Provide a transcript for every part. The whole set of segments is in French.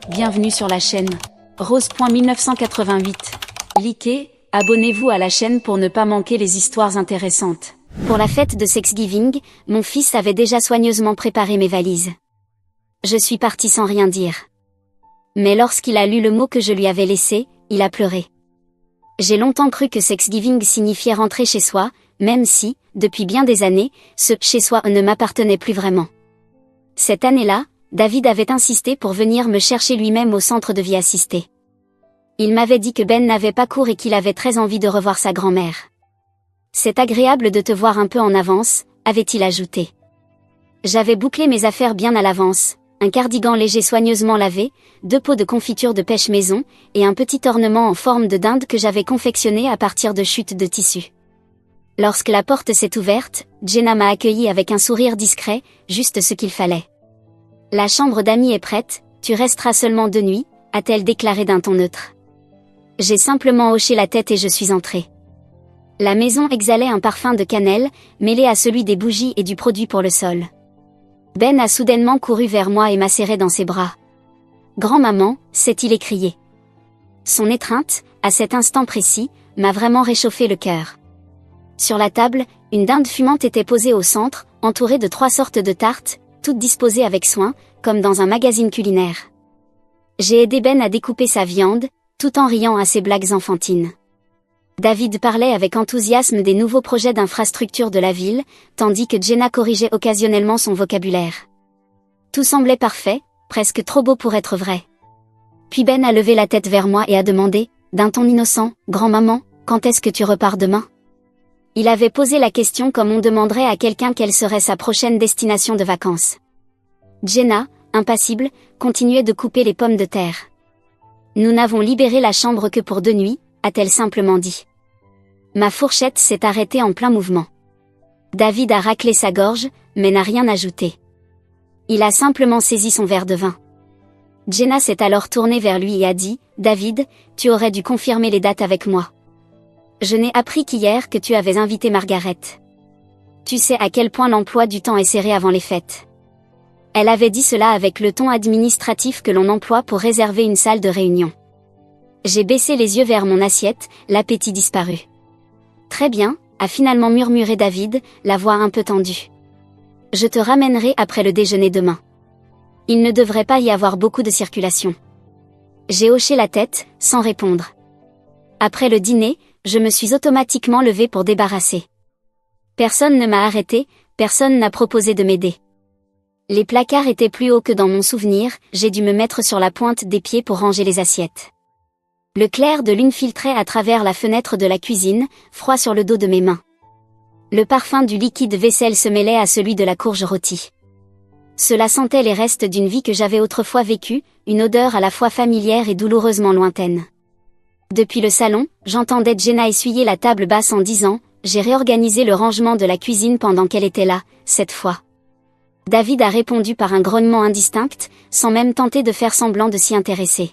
bienvenue sur la chaîne. Rose.1988. Likez, abonnez-vous à la chaîne pour ne pas manquer les histoires intéressantes. Pour la fête de Thanksgiving, mon fils avait déjà soigneusement préparé mes valises. Je suis partie sans rien dire. Mais lorsqu'il a lu le mot que je lui avais laissé, il a pleuré. J'ai longtemps cru que Thanksgiving signifiait rentrer chez soi, même si, depuis bien des années, ce « chez soi » ne m'appartenait plus vraiment. Cette année-là, David avait insisté pour venir me chercher lui-même au centre de vie assistée. Il m'avait dit que Ben n'avait pas cours et qu'il avait très envie de revoir sa grand-mère. « C'est agréable de te voir un peu en avance », avait-il ajouté. J'avais bouclé mes affaires bien à l'avance, un cardigan léger soigneusement lavé, 2 pots de confiture de pêche maison, et un petit ornement en forme de dinde que j'avais confectionné à partir de chutes de tissu. Lorsque la porte s'est ouverte, Jenna m'a accueilli avec un sourire discret, juste ce qu'il fallait. « La chambre d'amis est prête, tu resteras seulement 2 nuits », a-t-elle déclaré d'un ton neutre. J'ai simplement hoché la tête et je suis entrée. La maison exhalait un parfum de cannelle, mêlé à celui des bougies et du produit pour le sol. Ben a soudainement couru vers moi et m'a serré dans ses bras. « Grand-maman », s'est-il écrié. Son étreinte, à cet instant précis, m'a vraiment réchauffé le cœur. Sur la table, une dinde fumante était posée au centre, entourée de 3 sortes de tartes, toutes disposées avec soin, comme dans un magazine culinaire. J'ai aidé Ben à découper sa viande, tout en riant à ses blagues enfantines. David parlait avec enthousiasme des nouveaux projets d'infrastructure de la ville, tandis que Jenna corrigeait occasionnellement son vocabulaire. Tout semblait parfait, presque trop beau pour être vrai. Puis Ben a levé la tête vers moi et a demandé, d'un ton innocent, « Grand-maman, quand est-ce que tu repars demain ?» Il avait posé la question comme on demanderait à quelqu'un quelle serait sa prochaine destination de vacances. Jenna, impassible, continuait de couper les pommes de terre. « Nous n'avons libéré la chambre que pour 2 nuits, a-t-elle simplement dit. Ma fourchette s'est arrêtée en plein mouvement. David a raclé sa gorge, mais n'a rien ajouté. Il a simplement saisi son verre de vin. Jenna s'est alors tournée vers lui et a dit, « David, tu aurais dû confirmer les dates avec moi. Je n'ai appris qu'hier que tu avais invité Margaret. Tu sais à quel point l'emploi du temps est serré avant les fêtes. » Elle avait dit cela avec le ton administratif que l'on emploie pour réserver une salle de réunion. J'ai baissé les yeux vers mon assiette, l'appétit disparu. « Très bien », a finalement murmuré David, la voix un peu tendue. « Je te ramènerai après le déjeuner demain. Il ne devrait pas y avoir beaucoup de circulation. » J'ai hoché la tête, sans répondre. Après le dîner, je me suis automatiquement levée pour débarrasser. Personne ne m'a arrêté, personne n'a proposé de m'aider. Les placards étaient plus hauts que dans mon souvenir, j'ai dû me mettre sur la pointe des pieds pour ranger les assiettes. Le clair de lune filtrait à travers la fenêtre de la cuisine, froid sur le dos de mes mains. Le parfum du liquide vaisselle se mêlait à celui de la courge rôtie. Cela sentait les restes d'une vie que j'avais autrefois vécue, une odeur à la fois familière et douloureusement lointaine. Depuis le salon, j'entendais Jenna essuyer la table basse en disant « J'ai réorganisé le rangement de la cuisine pendant qu'elle était là, cette fois. » David a répondu par un grognement indistinct, sans même tenter de faire semblant de s'y intéresser.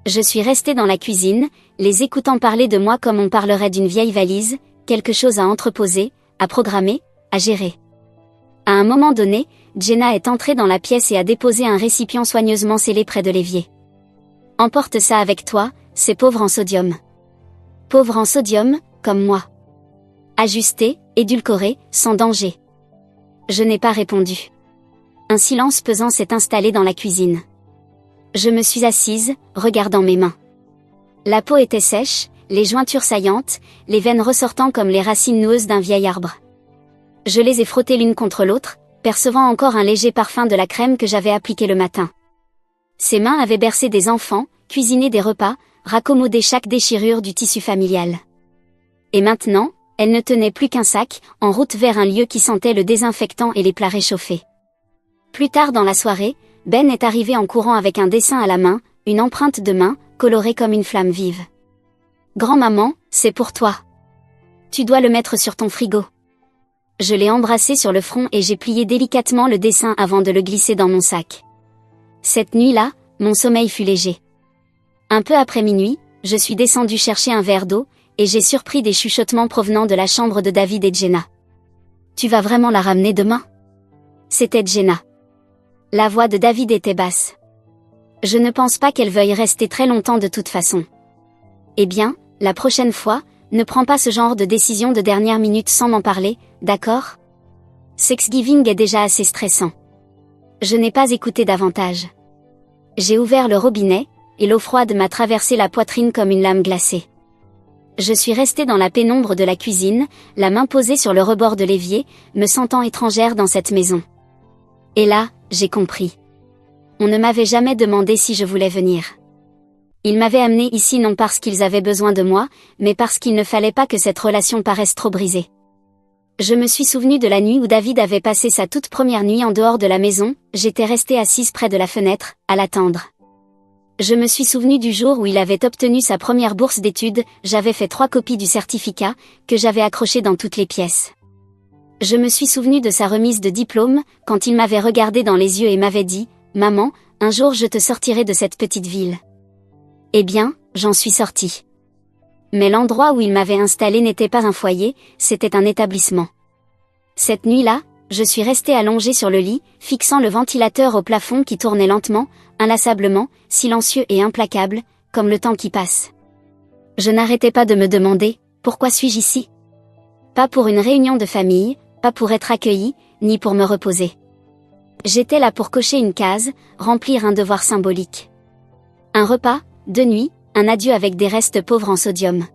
Je suis restée dans la cuisine, les écoutant parler de moi comme on parlerait d'une vieille valise, quelque chose à entreposer, à programmer, à gérer. À un moment donné, Jenna est entrée dans la pièce et a déposé un récipient soigneusement scellé près de l'évier. « Emporte ça avec toi, c'est pauvre en sodium. » Pauvre en sodium, comme moi. Ajusté, édulcoré, sans danger. Je n'ai pas répondu. Un silence pesant s'est installé dans la cuisine. Je me suis assise, regardant mes mains. La peau était sèche, les jointures saillantes, les veines ressortant comme les racines noueuses d'un vieil arbre. Je les ai frottées l'une contre l'autre, percevant encore un léger parfum de la crème que j'avais appliquée le matin. Ses mains avaient bercé des enfants, cuisiné des repas, raccommodé chaque déchirure du tissu familial. Et maintenant, elle ne tenait plus qu'un sac, en route vers un lieu qui sentait le désinfectant et les plats réchauffés. Plus tard dans la soirée, Ben est arrivé en courant avec un dessin à la main, une empreinte de main, colorée comme une flamme vive. « Grand-maman, c'est pour toi. Tu dois le mettre sur ton frigo. » Je l'ai embrassé sur le front et j'ai plié délicatement le dessin avant de le glisser dans mon sac. Cette nuit-là, mon sommeil fut léger. Un peu après minuit, je suis descendue chercher un verre d'eau, et j'ai surpris des chuchotements provenant de la chambre de David et Jenna. « Tu vas vraiment la ramener demain ?» C'était Jenna. La voix de David était basse. Je ne pense pas qu'elle veuille rester très longtemps de toute façon. Eh bien, la prochaine fois, ne prends pas ce genre de décision de dernière minute sans m'en parler, d'accord? Thanksgiving est déjà assez stressant. Je n'ai pas écouté davantage. J'ai ouvert le robinet, et l'eau froide m'a traversé la poitrine comme une lame glacée. Je suis restée dans la pénombre de la cuisine, la main posée sur le rebord de l'évier, me sentant étrangère dans cette maison. Et là, j'ai compris. On ne m'avait jamais demandé si je voulais venir. Ils m'avaient amenée ici non parce qu'ils avaient besoin de moi, mais parce qu'il ne fallait pas que cette relation paraisse trop brisée. Je me suis souvenue de la nuit où David avait passé sa toute première nuit en dehors de la maison, j'étais restée assise près de la fenêtre, à l'attendre. Je me suis souvenue du jour où il avait obtenu sa première bourse d'études, j'avais fait 3 copies du certificat, que j'avais accroché dans toutes les pièces. Je me suis souvenue de sa remise de diplôme, quand il m'avait regardé dans les yeux et m'avait dit « Maman, un jour je te sortirai de cette petite ville. » Eh bien, j'en suis sortie. Mais l'endroit où il m'avait installée n'était pas un foyer, c'était un établissement. Cette nuit-là, je suis restée allongée sur le lit, fixant le ventilateur au plafond qui tournait lentement, inlassablement, silencieux et implacable, comme le temps qui passe. Je n'arrêtais pas de me demander, pourquoi suis-je ici? Pas pour une réunion de famille, pas pour être accueillie, ni pour me reposer. J'étais là pour cocher une case, remplir un devoir symbolique. Un repas, de nuit, un adieu avec des restes pauvres en sodium.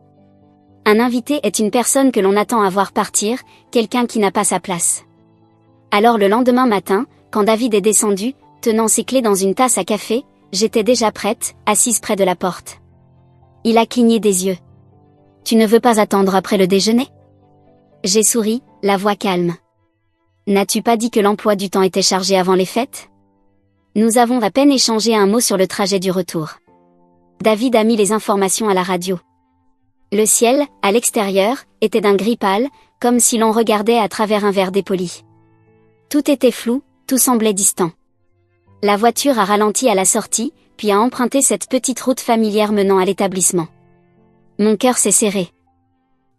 Un invité est une personne que l'on attend à voir partir, quelqu'un qui n'a pas sa place. Alors le lendemain matin, quand David est descendu, tenant ses clés dans une tasse à café, j'étais déjà prête, assise près de la porte. Il a cligné des yeux. « Tu ne veux pas attendre après le déjeuner ?» J'ai souri, la voix calme. « N'as-tu pas dit que l'emploi du temps était chargé avant les fêtes ?» Nous avons à peine échangé un mot sur le trajet du retour. David a mis les informations à la radio. Le ciel, à l'extérieur, était d'un gris pâle, comme si l'on regardait à travers un verre dépoli. Tout était flou, tout semblait distant. La voiture a ralenti à la sortie, puis a emprunté cette petite route familière menant à l'établissement. Mon cœur s'est serré.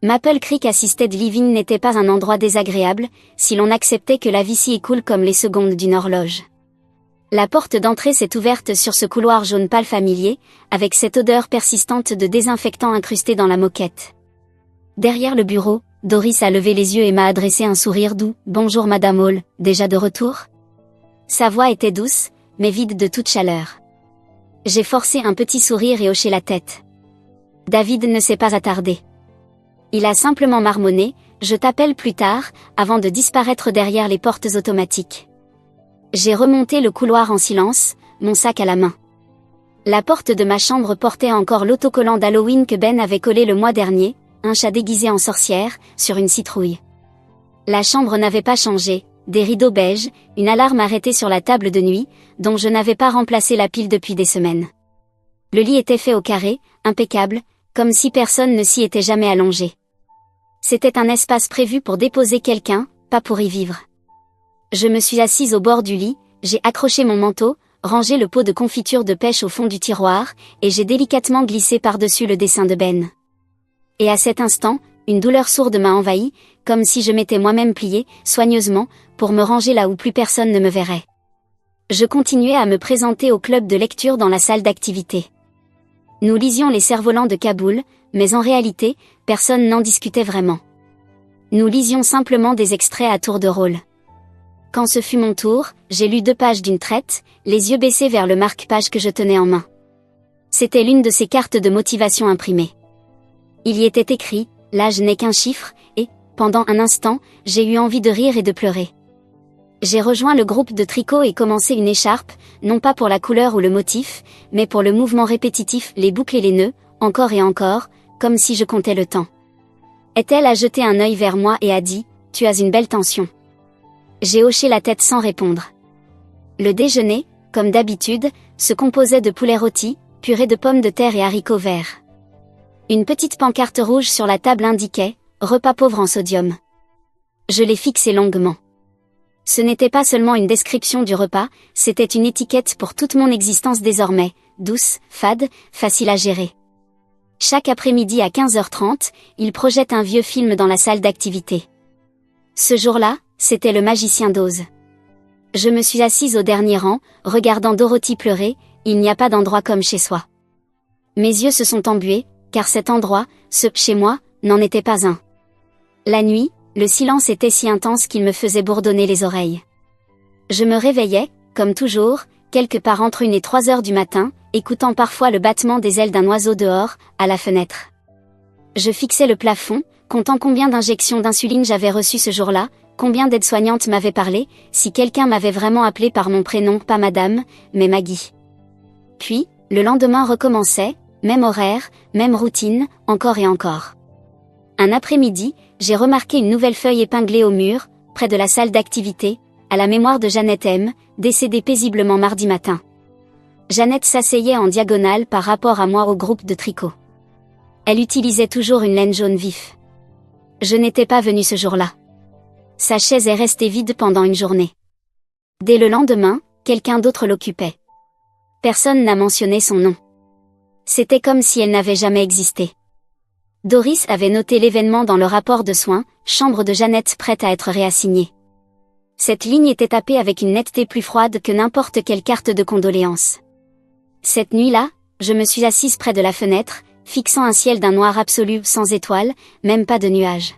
Maple Creek Assisted Living n'était pas un endroit désagréable, si l'on acceptait que la vie s'y écoule comme les secondes d'une horloge. La porte d'entrée s'est ouverte sur ce couloir jaune pâle familier, avec cette odeur persistante de désinfectant incrusté dans la moquette. Derrière le bureau, Doris a levé les yeux et m'a adressé un sourire doux. « Bonjour Madame Hall, déjà de retour ?» Sa voix était douce, mais vide de toute chaleur. J'ai forcé un petit sourire et hoché la tête. David ne s'est pas attardé. Il a simplement marmonné « Je t'appelle plus tard », avant de disparaître derrière les portes automatiques. J'ai remonté le couloir en silence, mon sac à la main. La porte de ma chambre portait encore l'autocollant d'Halloween que Ben avait collé le mois dernier, un chat déguisé en sorcière, sur une citrouille. La chambre n'avait pas changé, des rideaux beiges, une alarme arrêtée sur la table de nuit, dont je n'avais pas remplacé la pile depuis des semaines. Le lit était fait au carré, impeccable, comme si personne ne s'y était jamais allongé. C'était un espace prévu pour déposer quelqu'un, pas pour y vivre. Je me suis assise au bord du lit, j'ai accroché mon manteau, rangé le pot de confiture de pêche au fond du tiroir, et j'ai délicatement glissé par-dessus le dessin de Ben. Et à cet instant, une douleur sourde m'a envahi, comme si je m'étais moi-même pliée, soigneusement, pour me ranger là où plus personne ne me verrait. Je continuais à me présenter au club de lecture dans la salle d'activité. Nous lisions les cerfs-volants de Kaboul, mais en réalité, personne n'en discutait vraiment. Nous lisions simplement des extraits à tour de rôle. Quand ce fut mon tour, j'ai lu 2 pages d'une traite, les yeux baissés vers le marque-page que je tenais en main. C'était l'une de ces cartes de motivation imprimées. Il y était écrit « L'âge n'est qu'un chiffre » et, pendant un instant, j'ai eu envie de rire et de pleurer. J'ai rejoint le groupe de tricot et commencé une écharpe, non pas pour la couleur ou le motif, mais pour le mouvement répétitif, les boucles et les nœuds, encore et encore, comme si je comptais le temps. Ethel a jeté un œil vers moi et a dit « Tu as une belle tension ». J'ai hoché la tête sans répondre. Le déjeuner, comme d'habitude, se composait de poulet rôti, purée de pommes de terre et haricots verts. Une petite pancarte rouge sur la table indiquait « Repas pauvre en sodium ». Je l'ai fixé longuement. Ce n'était pas seulement une description du repas, c'était une étiquette pour toute mon existence désormais, douce, fade, facile à gérer. Chaque après-midi à 15h30, il projette un vieux film dans la salle d'activité. Ce jour-là, c'était Le Magicien d'Oz. Je me suis assise au dernier rang, regardant Dorothy pleurer, il n'y a pas d'endroit comme chez soi. Mes yeux se sont embués, car cet endroit, ce chez moi, n'en était pas un. La nuit, le silence était si intense qu'il me faisait bourdonner les oreilles. Je me réveillais, comme toujours, quelque part entre 1 et 3 heures du matin, écoutant parfois le battement des ailes d'un oiseau dehors, à la fenêtre. Je fixais le plafond, comptant combien d'injections d'insuline j'avais reçues ce jour-là, combien d'aides-soignantes m'avaient parlé, si quelqu'un m'avait vraiment appelé par mon prénom, pas madame, mais Maggie. Puis, le lendemain recommençait, même horaire, même routine, encore et encore. Un après-midi, j'ai remarqué une nouvelle feuille épinglée au mur, près de la salle d'activité, à la mémoire de Jeannette M., décédée paisiblement mardi matin. Jeannette s'asseyait en diagonale par rapport à moi au groupe de tricot. Elle utilisait toujours une laine jaune vif. Je n'étais pas venue ce jour-là. Sa chaise est restée vide pendant une journée. Dès le lendemain, quelqu'un d'autre l'occupait. Personne n'a mentionné son nom. C'était comme si elle n'avait jamais existé. Doris avait noté l'événement dans le rapport de soins, chambre de Jeannette prête à être réassignée. Cette ligne était tapée avec une netteté plus froide que n'importe quelle carte de condoléances. Cette nuit-là, je me suis assise près de la fenêtre, fixant un ciel d'un noir absolu sans étoiles, même pas de nuages.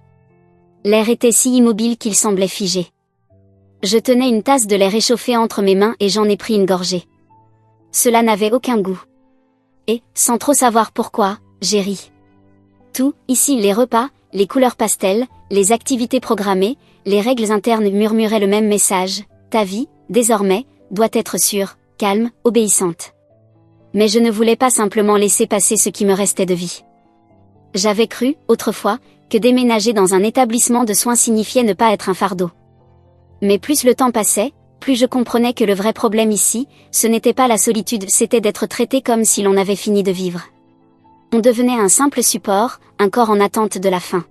L'air était si immobile qu'il semblait figé. Je tenais une tasse de lait réchauffé entre mes mains et j'en ai pris une gorgée. Cela n'avait aucun goût. Et, sans trop savoir pourquoi, j'ai ri. Tout, ici les repas, les couleurs pastel, les activités programmées, les règles internes murmuraient le même message, ta vie, désormais, doit être sûre, calme, obéissante. Mais je ne voulais pas simplement laisser passer ce qui me restait de vie. J'avais cru, autrefois, que déménager dans un établissement de soins signifiait ne pas être un fardeau. Mais plus le temps passait, plus je comprenais que le vrai problème ici, ce n'était pas la solitude, c'était d'être traité comme si l'on avait fini de vivre. On devenait un simple support, un corps en attente de la fin.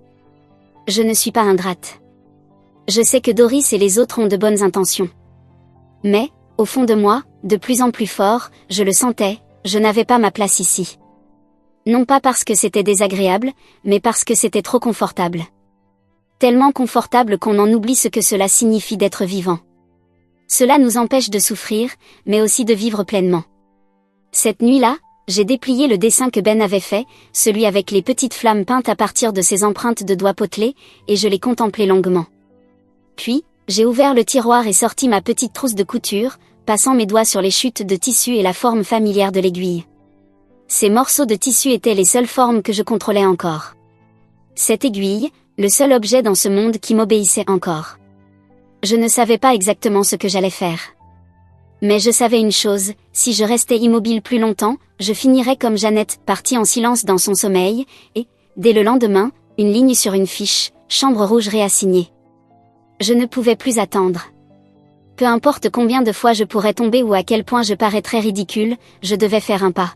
Je ne suis pas ingrate. Je sais que Doris et les autres ont de bonnes intentions. Mais, au fond de moi, de plus en plus fort, je le sentais, je n'avais pas ma place ici. Non pas parce que c'était désagréable, mais parce que c'était trop confortable. Tellement confortable qu'on en oublie ce que cela signifie d'être vivant. Cela nous empêche de souffrir, mais aussi de vivre pleinement. Cette nuit-là, j'ai déplié le dessin que Ben avait fait, celui avec les petites flammes peintes à partir de ses empreintes de doigts potelés, et je l'ai contemplé longuement. Puis, j'ai ouvert le tiroir et sorti ma petite trousse de couture, passant mes doigts sur les chutes de tissu et la forme familière de l'aiguille. Ces morceaux de tissu étaient les seules formes que je contrôlais encore. Cette aiguille, le seul objet dans ce monde qui m'obéissait encore. Je ne savais pas exactement ce que j'allais faire. Mais je savais une chose, si je restais immobile plus longtemps, je finirais comme Jeannette, partie en silence dans son sommeil, et, dès le lendemain, une ligne sur une fiche, chambre rouge réassignée. Je ne pouvais plus attendre. Peu importe combien de fois je pourrais tomber ou à quel point je paraîtrais ridicule, je devais faire un pas.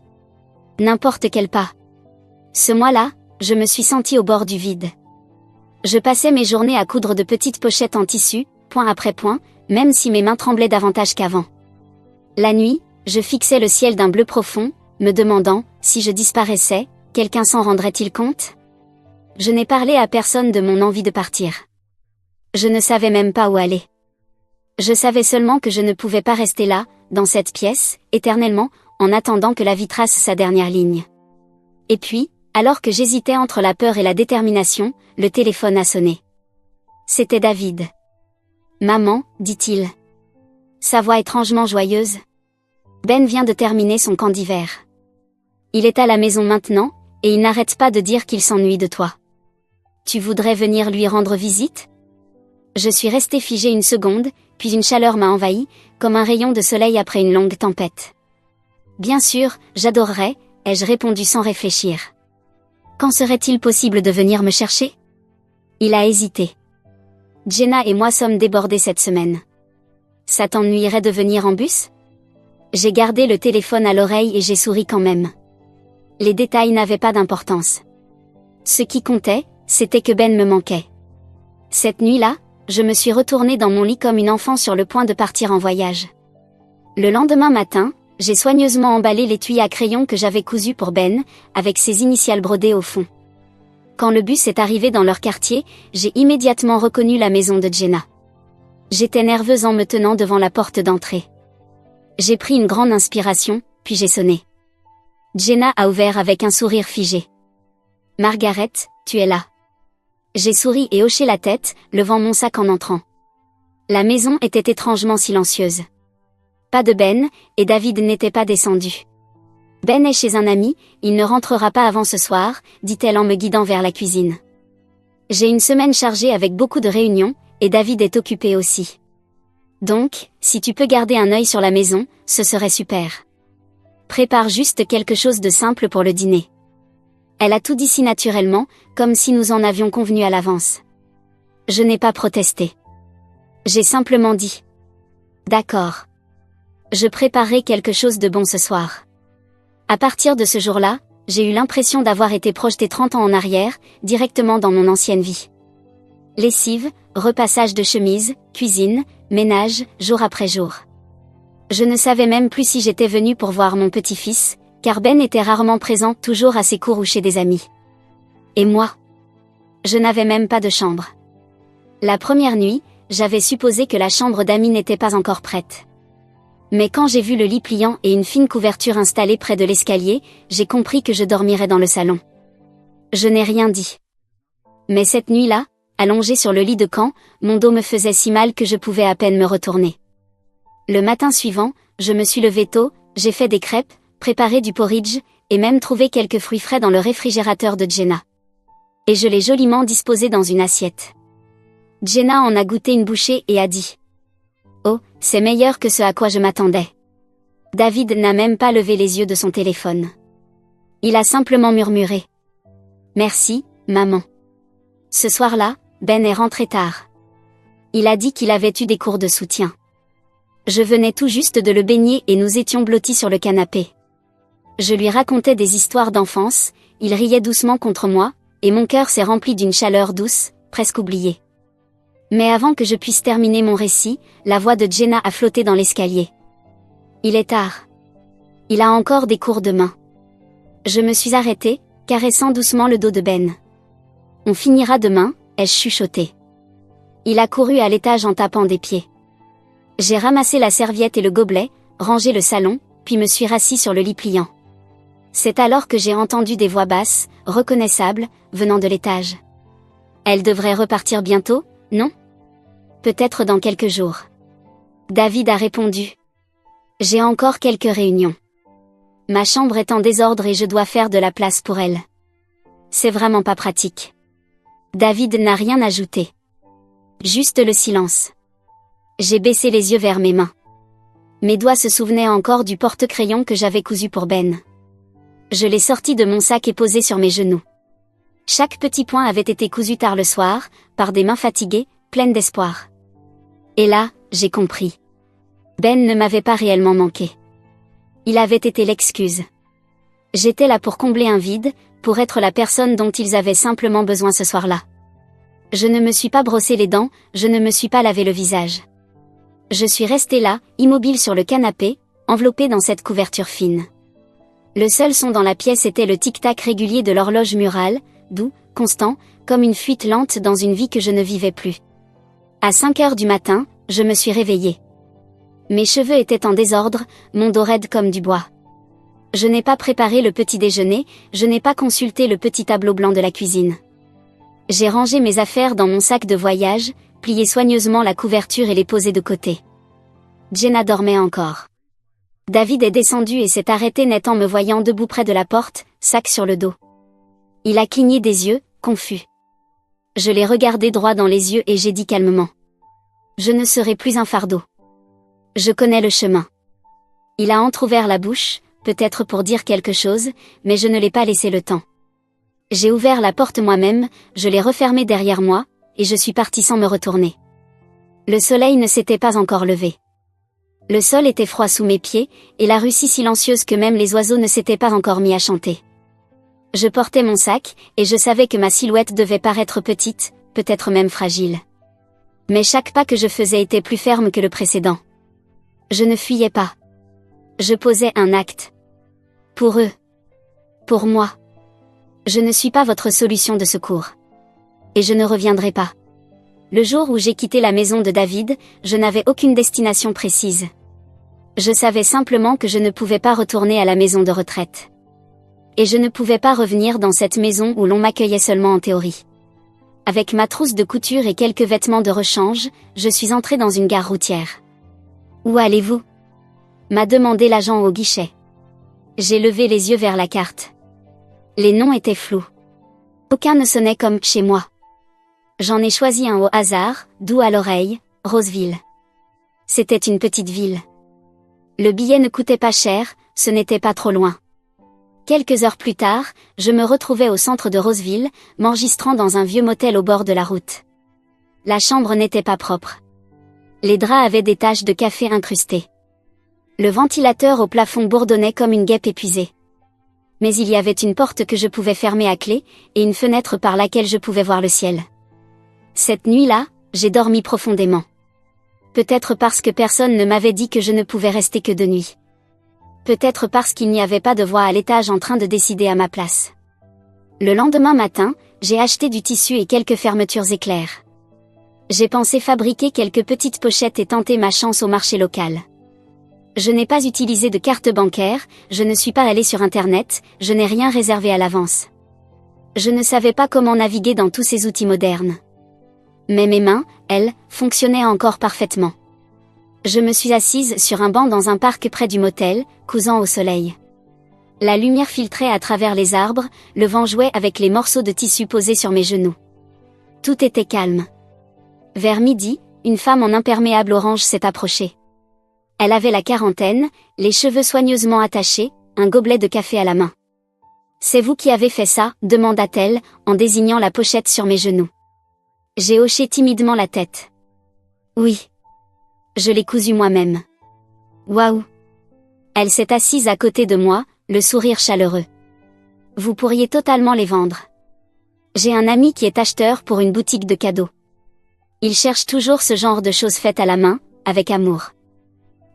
N'importe quel pas. Ce mois-là, je me suis sentie au bord du vide. Je passais mes journées à coudre de petites pochettes en tissu, point après point, même si mes mains tremblaient davantage qu'avant. La nuit, je fixais le ciel d'un bleu profond, me demandant, si je disparaissais, quelqu'un s'en rendrait-il compte? Je n'ai parlé à personne de mon envie de partir. Je ne savais même pas où aller. Je savais seulement que je ne pouvais pas rester là, dans cette pièce, éternellement, en attendant que la vie trace sa dernière ligne. Et puis, alors que j'hésitais entre la peur et la détermination, le téléphone a sonné. C'était David. « Maman, dit-il. » Sa voix étrangement joyeuse. Ben vient de terminer son camp d'hiver. Il est à la maison maintenant, et il n'arrête pas de dire qu'il s'ennuie de toi. Tu voudrais venir lui rendre visite? Je suis restée figée une seconde, puis une chaleur m'a envahie, comme un rayon de soleil après une longue tempête. Bien sûr, j'adorerais, ai-je répondu sans réfléchir. Quand serait-il possible de venir me chercher? Il a hésité. Jenna et moi sommes débordés cette semaine. Ça t'ennuierait de venir en bus? J'ai gardé le téléphone à l'oreille et j'ai souri quand même. Les détails n'avaient pas d'importance. Ce qui comptait, c'était que Ben me manquait. Cette nuit-là, je me suis retournée dans mon lit comme une enfant sur le point de partir en voyage. Le lendemain matin, j'ai soigneusement emballé l'étui à crayon que j'avais cousu pour Ben, avec ses initiales brodées au fond. Quand le bus est arrivé dans leur quartier, j'ai immédiatement reconnu la maison de Jenna. J'étais nerveuse en me tenant devant la porte d'entrée. J'ai pris une grande inspiration, puis j'ai sonné. Jenna a ouvert avec un sourire figé. Margaret, tu es là. J'ai souri et hoché la tête, levant mon sac en entrant. La maison était étrangement silencieuse. Pas de Ben, et David n'était pas descendu. Ben est chez un ami, il ne rentrera pas avant ce soir, dit-elle en me guidant vers la cuisine. J'ai une semaine chargée avec beaucoup de réunions, et David est occupé aussi. Donc, si tu peux garder un œil sur la maison, ce serait super. Prépare juste quelque chose de simple pour le dîner. Elle a tout dit si naturellement, comme si nous en avions convenu à l'avance. Je n'ai pas protesté. J'ai simplement dit. D'accord. Je préparerai quelque chose de bon ce soir. À partir de ce jour-là, j'ai eu l'impression d'avoir été projetée 30 ans en arrière, directement dans mon ancienne vie. Lessive, repassage de chemise, cuisine, ménage, jour après jour. Je ne savais même plus si j'étais venue pour voir mon petit-fils, car Ben était rarement présent, toujours à ses cours ou chez des amis. Et moi? Je n'avais même pas de chambre. La première nuit, j'avais supposé que la chambre d'amis n'était pas encore prête. Mais quand j'ai vu le lit pliant et une fine couverture installée près de l'escalier, j'ai compris que je dormirais dans le salon. Je n'ai rien dit. Mais cette nuit-là, allongée sur le lit de camp, mon dos me faisait si mal que je pouvais à peine me retourner. Le matin suivant, je me suis levée tôt, j'ai fait des crêpes, préparé du porridge, et même trouvé quelques fruits frais dans le réfrigérateur de Jenna. Et je l'ai joliment disposé dans une assiette. Jenna en a goûté une bouchée et a dit « Oh, c'est meilleur que ce à quoi je m'attendais. » David n'a même pas levé les yeux de son téléphone. Il a simplement murmuré « Merci, maman. » Ce soir-là, Ben est rentré tard. Il a dit qu'il avait eu des cours de soutien. Je venais tout juste de le baigner et nous étions blottis sur le canapé. Je lui racontais des histoires d'enfance, il riait doucement contre moi, et mon cœur s'est rempli d'une chaleur douce, presque oubliée. Mais avant que je puisse terminer mon récit, la voix de Jenna a flotté dans l'escalier. Il est tard. Il a encore des cours demain. Je me suis arrêtée, caressant doucement le dos de Ben. On finira demain, ai-je chuchoté. Il a couru à l'étage en tapant des pieds. J'ai ramassé la serviette et le gobelet, rangé le salon, puis me suis rassis sur le lit pliant. C'est alors que j'ai entendu des voix basses, reconnaissables, venant de l'étage. Elle devrait repartir bientôt, non? Peut-être dans quelques jours. David a répondu. J'ai encore quelques réunions. Ma chambre est en désordre et je dois faire de la place pour elle. C'est vraiment pas pratique. David n'a rien ajouté. Juste le silence. J'ai baissé les yeux vers mes mains. Mes doigts se souvenaient encore du porte-crayon que j'avais cousu pour Ben. Je l'ai sorti de mon sac et posé sur mes genoux. Chaque petit point avait été cousu tard le soir, par des mains fatiguées, pleines d'espoir. Et là, j'ai compris. Ben ne m'avait pas réellement manqué. Il avait été l'excuse. J'étais là pour combler un vide, pour être la personne dont ils avaient simplement besoin ce soir-là. Je ne me suis pas brossé les dents, je ne me suis pas lavé le visage. Je suis restée là, immobile sur le canapé, enveloppée dans cette couverture fine. Le seul son dans la pièce était le tic-tac régulier de l'horloge murale, doux, constant, comme une fuite lente dans une vie que je ne vivais plus. À 5 heures du matin, je me suis réveillée. Mes cheveux étaient en désordre, mon dos raide comme du bois. Je n'ai pas préparé le petit déjeuner, je n'ai pas consulté le petit tableau blanc de la cuisine. J'ai rangé mes affaires dans mon sac de voyage, plié soigneusement la couverture et les posé de côté. Jenna dormait encore. David est descendu et s'est arrêté net en me voyant debout près de la porte, sac sur le dos. Il a cligné des yeux, confus. Je l'ai regardé droit dans les yeux et j'ai dit calmement. Je ne serai plus un fardeau. Je connais le chemin. Il a entrouvert la bouche, peut-être pour dire quelque chose, mais je ne l'ai pas laissé le temps. J'ai ouvert la porte moi-même, je l'ai refermée derrière moi, et je suis partie sans me retourner. Le soleil ne s'était pas encore levé. Le sol était froid sous mes pieds, et la rue si silencieuse que même les oiseaux ne s'étaient pas encore mis à chanter. Je portais mon sac, et je savais que ma silhouette devait paraître petite, peut-être même fragile. Mais chaque pas que je faisais était plus ferme que le précédent. Je ne fuyais pas. Je posais un acte. Pour eux. Pour moi. Je ne suis pas votre solution de secours. Et je ne reviendrai pas. Le jour où j'ai quitté la maison de David, je n'avais aucune destination précise. Je savais simplement que je ne pouvais pas retourner à la maison de retraite. Et je ne pouvais pas revenir dans cette maison où l'on m'accueillait seulement en théorie. Avec ma trousse de couture et quelques vêtements de rechange, je suis entrée dans une gare routière. « Où allez-vous » m'a demandé l'agent au guichet. J'ai levé les yeux vers la carte. Les noms étaient flous. Aucun ne sonnait comme « chez moi ». J'en ai choisi un au hasard, doux à l'oreille, Roseville. C'était une petite ville. Le billet ne coûtait pas cher, ce n'était pas trop loin. Quelques heures plus tard, je me retrouvais au centre de Roseville, m'enregistrant dans un vieux motel au bord de la route. La chambre n'était pas propre. Les draps avaient des taches de café incrustées. Le ventilateur au plafond bourdonnait comme une guêpe épuisée. Mais il y avait une porte que je pouvais fermer à clé, et une fenêtre par laquelle je pouvais voir le ciel. Cette nuit-là, j'ai dormi profondément. Peut-être parce que personne ne m'avait dit que je ne pouvais rester que de nuit. Peut-être parce qu'il n'y avait pas de voix à l'étage en train de décider à ma place. Le lendemain matin, j'ai acheté du tissu et quelques fermetures éclairs. J'ai pensé fabriquer quelques petites pochettes et tenter ma chance au marché local. Je n'ai pas utilisé de carte bancaire, je ne suis pas allée sur Internet, je n'ai rien réservé à l'avance. Je ne savais pas comment naviguer dans tous ces outils modernes. Mais mes mains, elles, fonctionnaient encore parfaitement. Je me suis assise sur un banc dans un parc près du motel, cousant au soleil. La lumière filtrait à travers les arbres, le vent jouait avec les morceaux de tissu posés sur mes genoux. Tout était calme. Vers midi, une femme en imperméable orange s'est approchée. Elle avait la quarantaine, les cheveux soigneusement attachés, un gobelet de café à la main. « C'est vous qui avez fait ça ?» demanda-t-elle, en désignant la pochette sur mes genoux. J'ai hoché timidement la tête. « Oui. Je l'ai cousu moi-même. » Waouh. Elle s'est assise à côté de moi, le sourire chaleureux. « Vous pourriez totalement les vendre. J'ai un ami qui est acheteur pour une boutique de cadeaux. Il cherche toujours ce genre de choses faites à la main, avec amour. »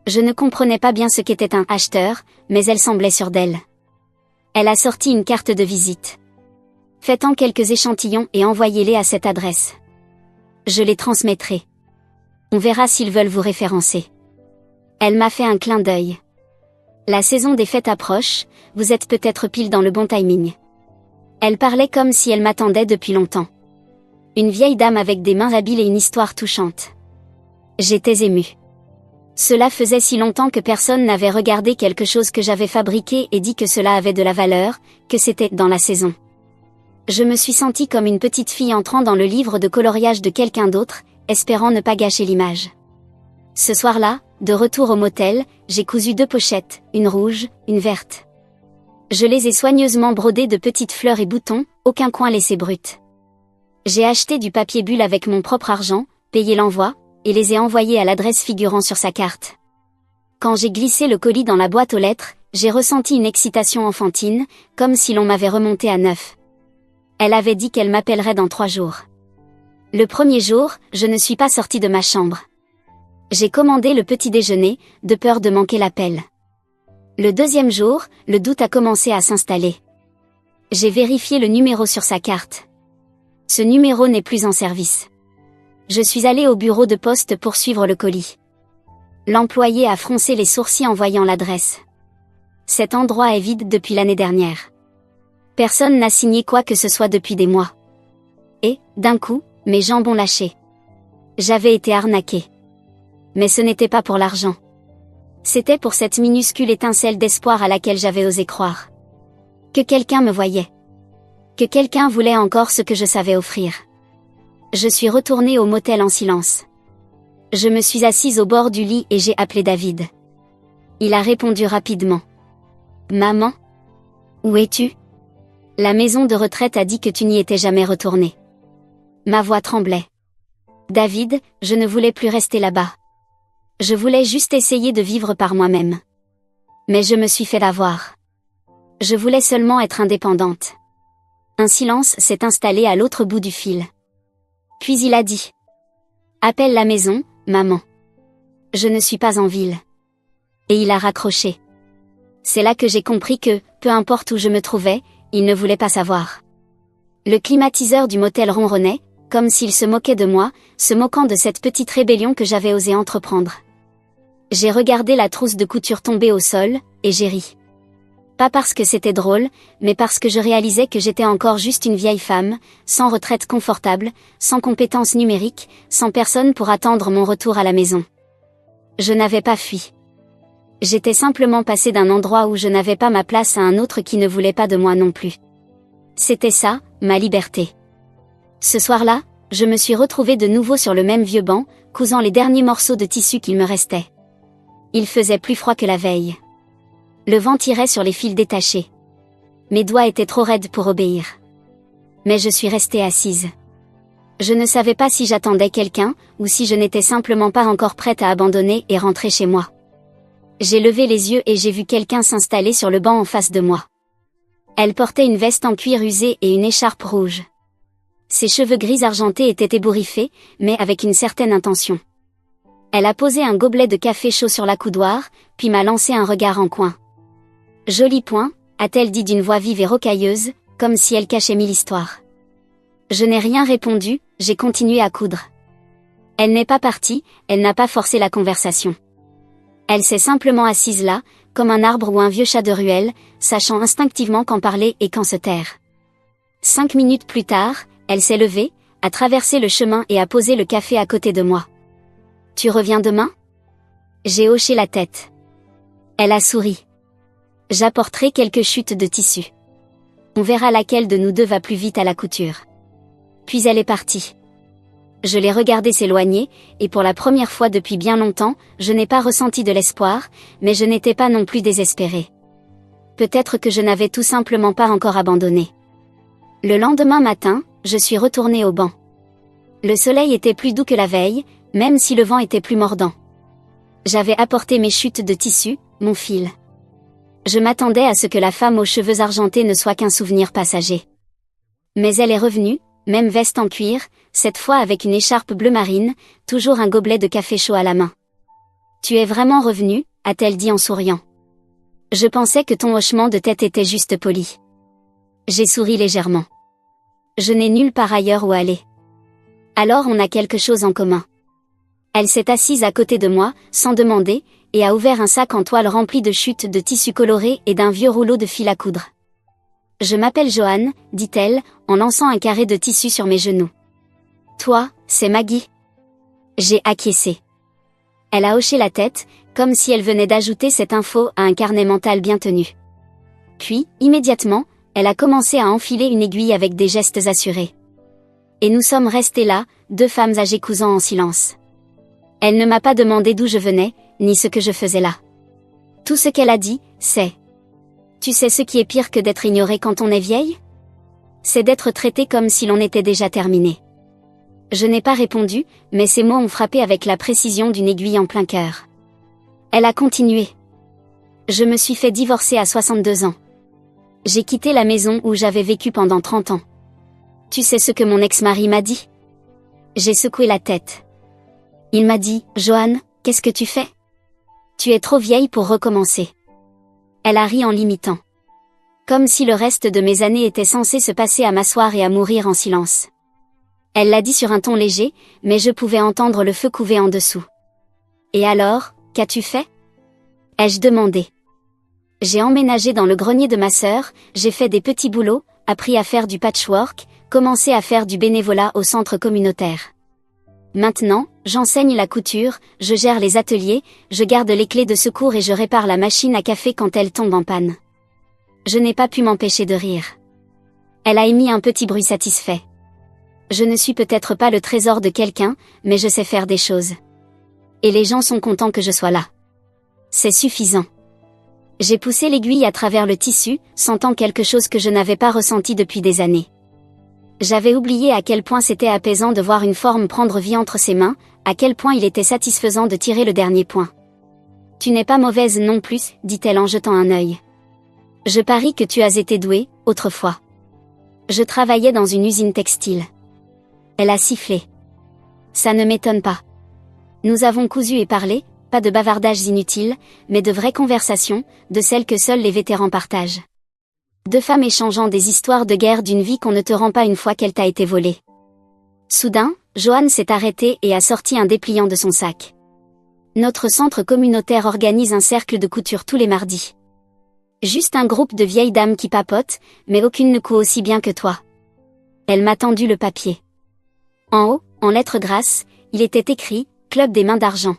Je ne comprenais pas bien ce qu'était un acheteur, mais elle semblait sûre d'elle. Elle a sorti une carte de visite. Faites-en quelques échantillons et envoyez-les à cette adresse. Je les transmettrai. On verra s'ils veulent vous référencer. Elle m'a fait un clin d'œil. La saison des fêtes approche, vous êtes peut-être pile dans le bon timing. Elle parlait comme si elle m'attendait depuis longtemps. Une vieille dame avec des mains habiles et une histoire touchante. J'étais émue. Cela faisait si longtemps que personne n'avait regardé quelque chose que j'avais fabriqué et dit que cela avait de la valeur, que c'était dans la saison. Je me suis sentie comme une petite fille entrant dans le livre de coloriage de quelqu'un d'autre, espérant ne pas gâcher l'image. Ce soir-là, de retour au motel, j'ai cousu 2 pochettes, une rouge, une verte. Je les ai soigneusement brodées de petites fleurs et boutons, aucun coin laissé brut. J'ai acheté du papier bulle avec mon propre argent, payé l'envoi, et les ai envoyés à l'adresse figurant sur sa carte. Quand j'ai glissé le colis dans la boîte aux lettres, j'ai ressenti une excitation enfantine, comme si l'on m'avait remonté à neuf. Elle avait dit qu'elle m'appellerait dans 3 jours. Le premier jour, je ne suis pas sortie de ma chambre. J'ai commandé le petit déjeuner, de peur de manquer l'appel. Le deuxième jour, le doute a commencé à s'installer. J'ai vérifié le numéro sur sa carte. Ce numéro n'est plus en service. Je suis allée au bureau de poste pour suivre le colis. L'employé a froncé les sourcils en voyant l'adresse. Cet endroit est vide depuis l'année dernière. Personne n'a signé quoi que ce soit depuis des mois. Et, d'un coup, mes jambes ont lâché. J'avais été arnaquée. Mais ce n'était pas pour l'argent. C'était pour cette minuscule étincelle d'espoir à laquelle j'avais osé croire. Que quelqu'un me voyait. Que quelqu'un voulait encore ce que je savais offrir. Je suis retournée au motel en silence. Je me suis assise au bord du lit et j'ai appelé David. Il a répondu rapidement. « Maman ? Où es-tu ? La maison de retraite a dit que tu n'y étais jamais retournée. » Ma voix tremblait. « David, je ne voulais plus rester là-bas. Je voulais juste essayer de vivre par moi-même. Mais je me suis fait avoir. Je voulais seulement être indépendante. » Un silence s'est installé à l'autre bout du fil. Puis il a dit. « Appelle la maison, maman. Je ne suis pas en ville. » Et il a raccroché. C'est là que j'ai compris que, peu importe où je me trouvais, il ne voulait pas savoir. Le climatiseur du motel ronronnait, comme s'il se moquait de moi, se moquant de cette petite rébellion que j'avais osé entreprendre. J'ai regardé la trousse de couture tomber au sol, et j'ai ri. Pas parce que c'était drôle, mais parce que je réalisais que j'étais encore juste une vieille femme, sans retraite confortable, sans compétences numériques, sans personne pour attendre mon retour à la maison. Je n'avais pas fui. J'étais simplement passée d'un endroit où je n'avais pas ma place à un autre qui ne voulait pas de moi non plus. C'était ça, ma liberté. Ce soir-là, je me suis retrouvée de nouveau sur le même vieux banc, cousant les derniers morceaux de tissu qu'il me restait. Il faisait plus froid que la veille. Le vent tirait sur les fils détachés. Mes doigts étaient trop raides pour obéir. Mais je suis restée assise. Je ne savais pas si j'attendais quelqu'un, ou si je n'étais simplement pas encore prête à abandonner et rentrer chez moi. J'ai levé les yeux et j'ai vu quelqu'un s'installer sur le banc en face de moi. Elle portait une veste en cuir usé et une écharpe rouge. Ses cheveux gris argentés étaient ébouriffés, mais avec une certaine intention. Elle a posé un gobelet de café chaud sur la coudoir, puis m'a lancé un regard en coin. « Joli point », a-t-elle dit d'une voix vive et rocailleuse, comme si elle cachait mille histoires. Je n'ai rien répondu, j'ai continué à coudre. Elle n'est pas partie, elle n'a pas forcé la conversation. Elle s'est simplement assise là, comme un arbre ou un vieux chat de ruelle, sachant instinctivement quand parler et quand se taire. 5 minutes plus tard, elle s'est levée, a traversé le chemin et a posé le café à côté de moi. « Tu reviens demain ?» J'ai hoché la tête. Elle a souri. « J'apporterai quelques chutes de tissu. On verra laquelle de nous deux va plus vite à la couture. » Puis elle est partie. Je l'ai regardée s'éloigner, et pour la première fois depuis bien longtemps, je n'ai pas ressenti de l'espoir, mais je n'étais pas non plus désespérée. Peut-être que je n'avais tout simplement pas encore abandonné. Le lendemain matin, je suis retournée au banc. Le soleil était plus doux que la veille, même si le vent était plus mordant. J'avais apporté mes chutes de tissu, mon fil. Je m'attendais à ce que la femme aux cheveux argentés ne soit qu'un souvenir passager. Mais elle est revenue, même veste en cuir, cette fois avec une écharpe bleu marine, toujours un gobelet de café chaud à la main. « Tu es vraiment revenue ?» a-t-elle dit en souriant. « Je pensais que ton hochement de tête était juste poli. » J'ai souri légèrement. Je n'ai nulle part ailleurs où aller. Alors on a quelque chose en commun. Elle s'est assise à côté de moi, sans demander, et a ouvert un sac en toile rempli de chutes de tissu coloré et d'un vieux rouleau de fil à coudre. « Je m'appelle Joanne, dit-elle, en lançant un carré de tissu sur mes genoux. « Toi, c'est Maggie ?» J'ai acquiescé. Elle a hoché la tête, comme si elle venait d'ajouter cette info à un carnet mental bien tenu. Puis, immédiatement, elle a commencé à enfiler une aiguille avec des gestes assurés. Et nous sommes restés là, deux femmes âgées cousant en silence. Elle ne m'a pas demandé d'où je venais, ni ce que je faisais là. Tout ce qu'elle a dit, c'est: tu sais ce qui est pire que d'être ignoré quand on est vieille ? C'est d'être traité comme si l'on était déjà terminé. Je n'ai pas répondu, mais ces mots ont frappé avec la précision d'une aiguille en plein cœur. Elle a continué. Je me suis fait divorcer à 62 ans. J'ai quitté la maison où j'avais vécu pendant 30 ans. Tu sais ce que mon ex-mari m'a dit ? J'ai secoué la tête. Il m'a dit: Joanne, qu'est-ce que tu fais ? Tu es trop vieille pour recommencer. Elle a ri en l'imitant. Comme si le reste de mes années était censé se passer à m'asseoir et à mourir en silence. Elle l'a dit sur un ton léger, mais je pouvais entendre le feu couver en dessous. Et alors, qu'as-tu fait ? Ai-je demandé. J'ai emménagé dans le grenier de ma sœur, j'ai fait des petits boulots, appris à faire du patchwork, commencé à faire du bénévolat au centre communautaire. Maintenant, j'enseigne la couture, je gère les ateliers, je garde les clés de secours et je répare la machine à café quand elle tombe en panne. Je n'ai pas pu m'empêcher de rire. Elle a émis un petit bruit satisfait. Je ne suis peut-être pas le trésor de quelqu'un, mais je sais faire des choses. Et les gens sont contents que je sois là. C'est suffisant. J'ai poussé l'aiguille à travers le tissu, sentant quelque chose que je n'avais pas ressenti depuis des années. J'avais oublié à quel point c'était apaisant de voir une forme prendre vie entre ses mains, à quel point il était satisfaisant de tirer le dernier point. « Tu n'es pas mauvaise non plus, dit-elle en jetant un œil. Je parie que tu as été douée, autrefois. Je travaillais dans une usine textile. » Elle a sifflé. Ça ne m'étonne pas. Nous avons cousu et parlé, pas de bavardages inutiles, mais de vraies conversations, de celles que seuls les vétérans partagent. Deux femmes échangeant des histoires de guerre d'une vie qu'on ne te rend pas une fois qu'elle t'a été volée. Soudain, Joanne s'est arrêtée et a sorti un dépliant de son sac. Notre centre communautaire organise un cercle de couture tous les mardis. Juste un groupe de vieilles dames qui papotent, mais aucune ne coud aussi bien que toi. Elle m'a tendu le papier. En haut, en lettres grasses, il était écrit « Club des mains d'argent ».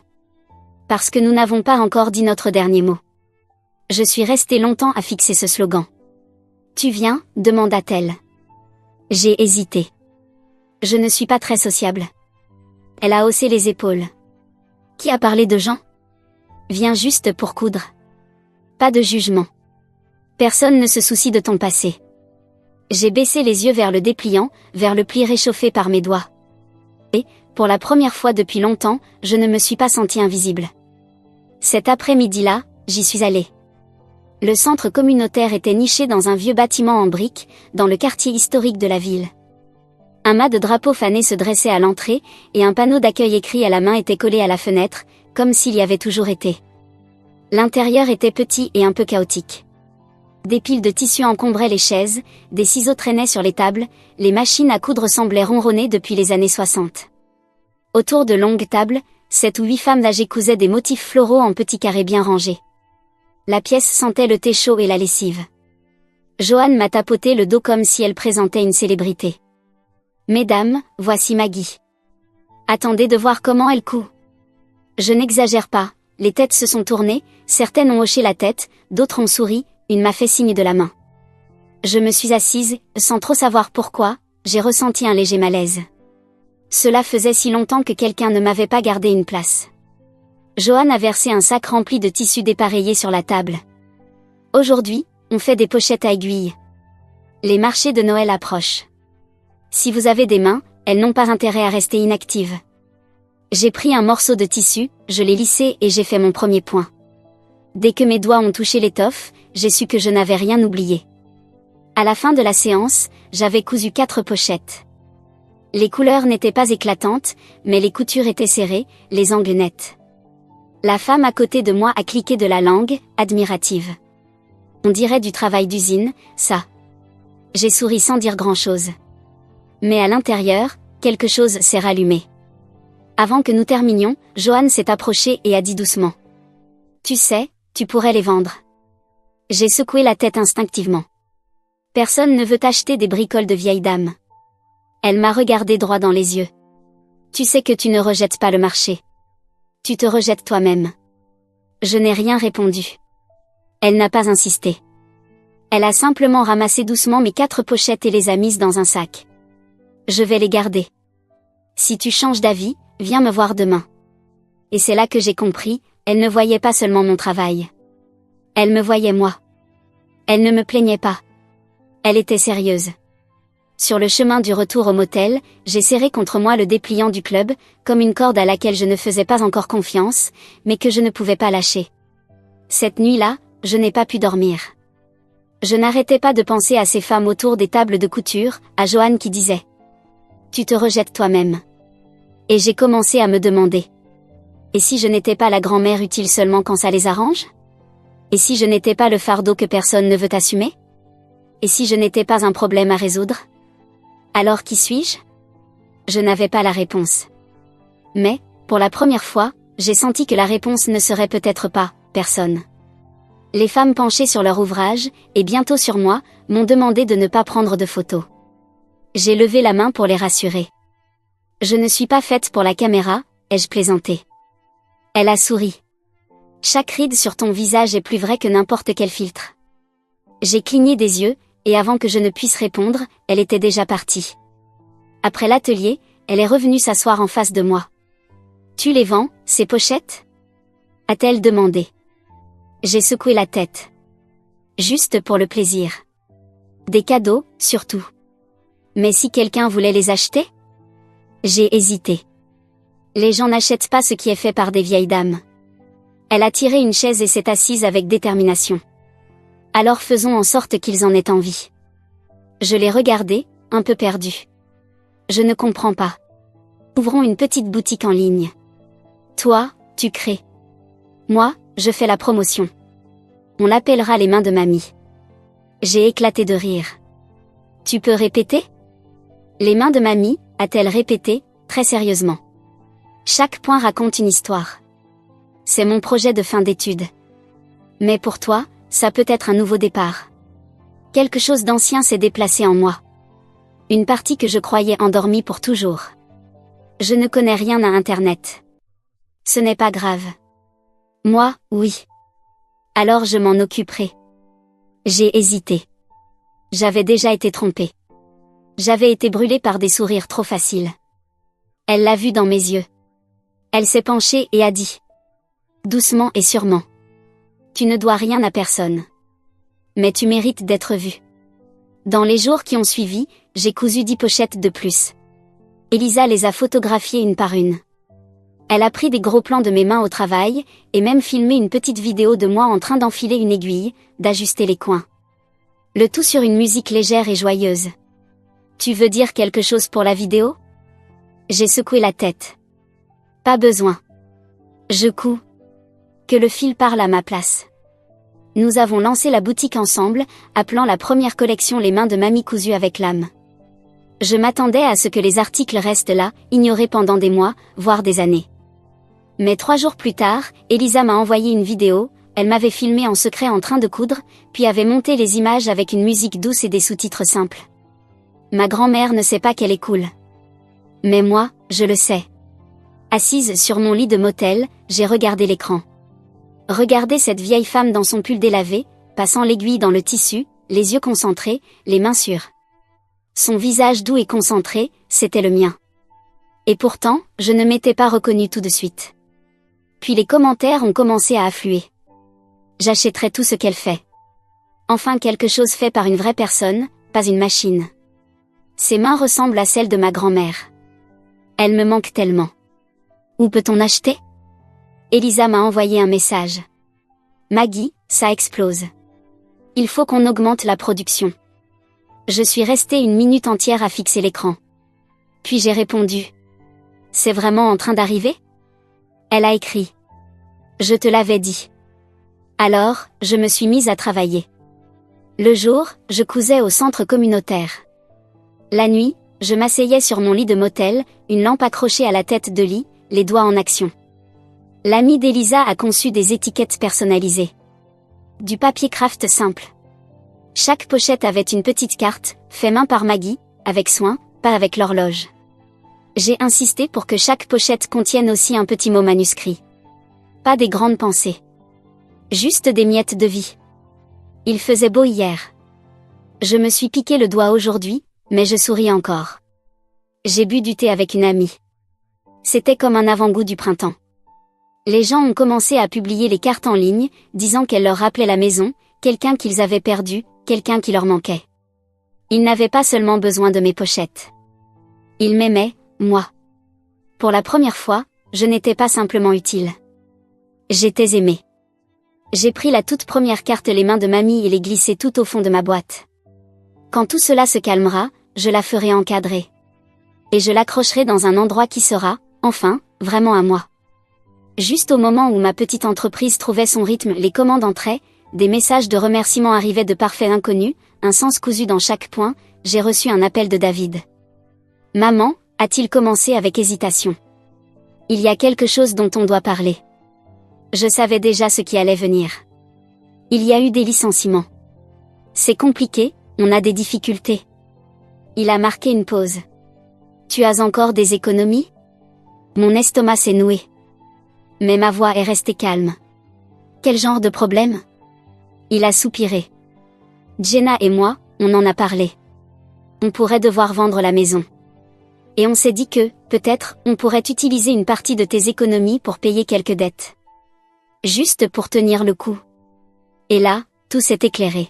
Parce que nous n'avons pas encore dit notre dernier mot. Je suis restée longtemps à fixer ce slogan. « Tu viens ?» demanda-t-elle. J'ai hésité. Je ne suis pas très sociable. Elle a haussé les épaules. Qui a parlé de Jean? Viens juste pour coudre. Pas de jugement. Personne ne se soucie de ton passé. J'ai baissé les yeux vers le dépliant, vers le pli réchauffé par mes doigts. Et, pour la première fois depuis longtemps, je ne me suis pas sentie invisible. Cet après-midi-là, j'y suis allée. Le centre communautaire était niché dans un vieux bâtiment en briques, dans le quartier historique de la ville. Un mât de drapeaux fanés se dressait à l'entrée, et un panneau d'accueil écrit à la main était collé à la fenêtre, comme s'il y avait toujours été. L'intérieur était petit et un peu chaotique. Des piles de tissus encombraient les chaises, des ciseaux traînaient sur les tables, les machines à coudre semblaient ronronner depuis les années 60. Autour de longues tables, 7 ou 8 femmes âgées cousaient des motifs floraux en petits carrés bien rangés. La pièce sentait le thé chaud et la lessive. Joanne m'a tapoté le dos comme si elle présentait une célébrité. Mesdames, voici Maggie. Attendez de voir comment elle coud. Je n'exagère pas, les têtes se sont tournées, certaines ont hoché la tête, d'autres ont souri, une m'a fait signe de la main. Je me suis assise, sans trop savoir pourquoi, j'ai ressenti un léger malaise. Cela faisait si longtemps que quelqu'un ne m'avait pas gardé une place. Joanne a versé un sac rempli de tissus dépareillés sur la table. Aujourd'hui, on fait des pochettes à aiguilles. Les marchés de Noël approchent. Si vous avez des mains, elles n'ont pas intérêt à rester inactives. J'ai pris un morceau de tissu, je l'ai lissé et j'ai fait mon premier point. Dès que mes doigts ont touché l'étoffe, j'ai su que je n'avais rien oublié. À la fin de la séance, j'avais cousu 4 pochettes. Les couleurs n'étaient pas éclatantes, mais les coutures étaient serrées, les angles nets. La femme à côté de moi a cliqué de la langue, admirative. On dirait du travail d'usine, ça. J'ai souri sans dire grand-chose. Mais à l'intérieur, quelque chose s'est rallumé. Avant que nous terminions, Joanne s'est approchée et a dit doucement. Tu sais, tu pourrais les vendre. J'ai secoué la tête instinctivement. Personne ne veut acheter des bricoles de vieilles dames. Elle m'a regardé droit dans les yeux. Tu sais que tu ne rejettes pas le marché. Tu te rejettes toi-même. Je n'ai rien répondu. Elle n'a pas insisté. Elle a simplement ramassé doucement mes 4 pochettes et les a mises dans un sac. Je vais les garder. Si tu changes d'avis, viens me voir demain. Et c'est là que j'ai compris, elle ne voyait pas seulement mon travail. Elle me voyait moi. Elle ne me plaignait pas. Elle était sérieuse. Sur le chemin du retour au motel, j'ai serré contre moi le dépliant du club, comme une corde à laquelle je ne faisais pas encore confiance, mais que je ne pouvais pas lâcher. Cette nuit-là, je n'ai pas pu dormir. Je n'arrêtais pas de penser à ces femmes autour des tables de couture, à Joanne qui disait « Tu te rejettes toi-même ». Et j'ai commencé à me demander « Et si je n'étais pas la grand-mère utile seulement quand ça les arrange ? Et si je n'étais pas le fardeau que personne ne veut assumer ? Et si je n'étais pas un problème à résoudre ? Alors qui suis-je ? » Je n'avais pas la réponse. Mais, pour la première fois, j'ai senti que la réponse ne serait peut-être pas « personne ». Les femmes penchées sur leur ouvrage, et bientôt sur moi, m'ont demandé de ne pas prendre de photos. J'ai levé la main pour les rassurer. Je ne suis pas faite pour la caméra, ai-je plaisanté. Elle a souri. Chaque ride sur ton visage est plus vrai que n'importe quel filtre. J'ai cligné des yeux, et avant que je ne puisse répondre, elle était déjà partie. Après l'atelier, elle est revenue s'asseoir en face de moi. Tu les vends, ces pochettes ? A-t-elle demandé. J'ai secoué la tête. Juste pour le plaisir. Des cadeaux, surtout. Mais si quelqu'un voulait les acheter ? J'ai hésité. Les gens n'achètent pas ce qui est fait par des vieilles dames. Elle a tiré une chaise et s'est assise avec détermination. Alors faisons en sorte qu'ils en aient envie. Je l'ai regardée, un peu perdue. Je ne comprends pas. Ouvrons une petite boutique en ligne. Toi, tu crées. Moi, je fais la promotion. On l'appellera les mains de mamie. J'ai éclaté de rire. Tu peux répéter ? Les mains de mamie, a-t-elle répété, très sérieusement. Chaque point raconte une histoire. C'est mon projet de fin d'études. Mais pour toi, ça peut être un nouveau départ. Quelque chose d'ancien s'est déplacé en moi. Une partie que je croyais endormie pour toujours. Je ne connais rien à Internet. Ce n'est pas grave. Moi, oui. Alors je m'en occuperai. J'ai hésité. J'avais déjà été trompée. J'avais été brûlée par des sourires trop faciles. Elle l'a vu dans mes yeux. Elle s'est penchée et a dit. Doucement et sûrement. Tu ne dois rien à personne. Mais tu mérites d'être vue. Dans les jours qui ont suivi, j'ai cousu 10 pochettes de plus. Elisa les a photographiées une par une. Elle a pris des gros plans de mes mains au travail, et même filmé une petite vidéo de moi en train d'enfiler une aiguille, d'ajuster les coins. Le tout sur une musique légère et joyeuse. Tu veux dire quelque chose pour la vidéo? J'ai secoué la tête. Pas besoin. Je couds. Que le fil parle à ma place. Nous avons lancé la boutique ensemble, appelant la première collection Les mains de mamie cousues avec l'âme. Je m'attendais à ce que les articles restent là, ignorés pendant des mois, voire des années. Mais 3 jours plus tard, Elisa m'a envoyé une vidéo, elle m'avait filmé en secret en train de coudre, puis avait monté les images avec une musique douce et des sous-titres simples. Ma grand-mère ne sait pas qu'elle est cool. Mais moi, je le sais. Assise sur mon lit de motel, j'ai regardé l'écran. Regardez cette vieille femme dans son pull délavé, passant l'aiguille dans le tissu, les yeux concentrés, les mains sûres. Son visage doux et concentré, c'était le mien. Et pourtant, je ne m'étais pas reconnue tout de suite. Puis les commentaires ont commencé à affluer. J'achèterai tout ce qu'elle fait. Enfin quelque chose fait par une vraie personne, pas une machine. Ses mains ressemblent à celles de ma grand-mère. Elle me manque tellement. Où peut-on acheter? Elisa m'a envoyé un message. Maggie, ça explose. Il faut qu'on augmente la production. Je suis restée 1 minute entière à fixer l'écran. Puis j'ai répondu. C'est vraiment en train d'arriver? Elle a écrit. Je te l'avais dit. Alors, je me suis mise à travailler. Le jour, je cousais au centre communautaire. La nuit, je m'asseyais sur mon lit de motel, une lampe accrochée à la tête de lit, les doigts en action. L'amie d'Elisa a conçu des étiquettes personnalisées. Du papier craft simple. Chaque pochette avait une petite carte, fait main par Maggie, avec soin, pas avec l'horloge. J'ai insisté pour que chaque pochette contienne aussi un petit mot manuscrit. Pas des grandes pensées. Juste des miettes de vie. Il faisait beau hier. Je me suis piqué le doigt aujourd'hui, mais je souris encore. J'ai bu du thé avec une amie. C'était comme un avant-goût du printemps. Les gens ont commencé à publier les cartes en ligne, disant qu'elles leur rappelaient la maison, quelqu'un qu'ils avaient perdu, quelqu'un qui leur manquait. Ils n'avaient pas seulement besoin de mes pochettes. Ils m'aimaient, moi. Pour la première fois, je n'étais pas simplement utile. J'étais aimée. J'ai pris la toute première carte Les mains de mamie et l'ai glissée tout au fond de ma boîte. Quand tout cela se calmera, je la ferai encadrer. Et je l'accrocherai dans un endroit qui sera, enfin, vraiment à moi. Juste au moment où ma petite entreprise trouvait son rythme, les commandes entraient, des messages de remerciements arrivaient de parfaits inconnus, un sens cousu dans chaque point, j'ai reçu un appel de David. Maman, a-t-il commencé avec hésitation. Il y a quelque chose dont on doit parler. Je savais déjà ce qui allait venir. Il y a eu des licenciements. C'est compliqué, on a des difficultés. Il a marqué une pause. Tu as encore des économies? Mon estomac s'est noué. Mais ma voix est restée calme. Quel genre de problème? Il a soupiré. Jenna et moi, on en a parlé. On pourrait devoir vendre la maison. Et on s'est dit que, peut-être, on pourrait utiliser une partie de tes économies pour payer quelques dettes. Juste pour tenir le coup. Et là, tout s'est éclairé.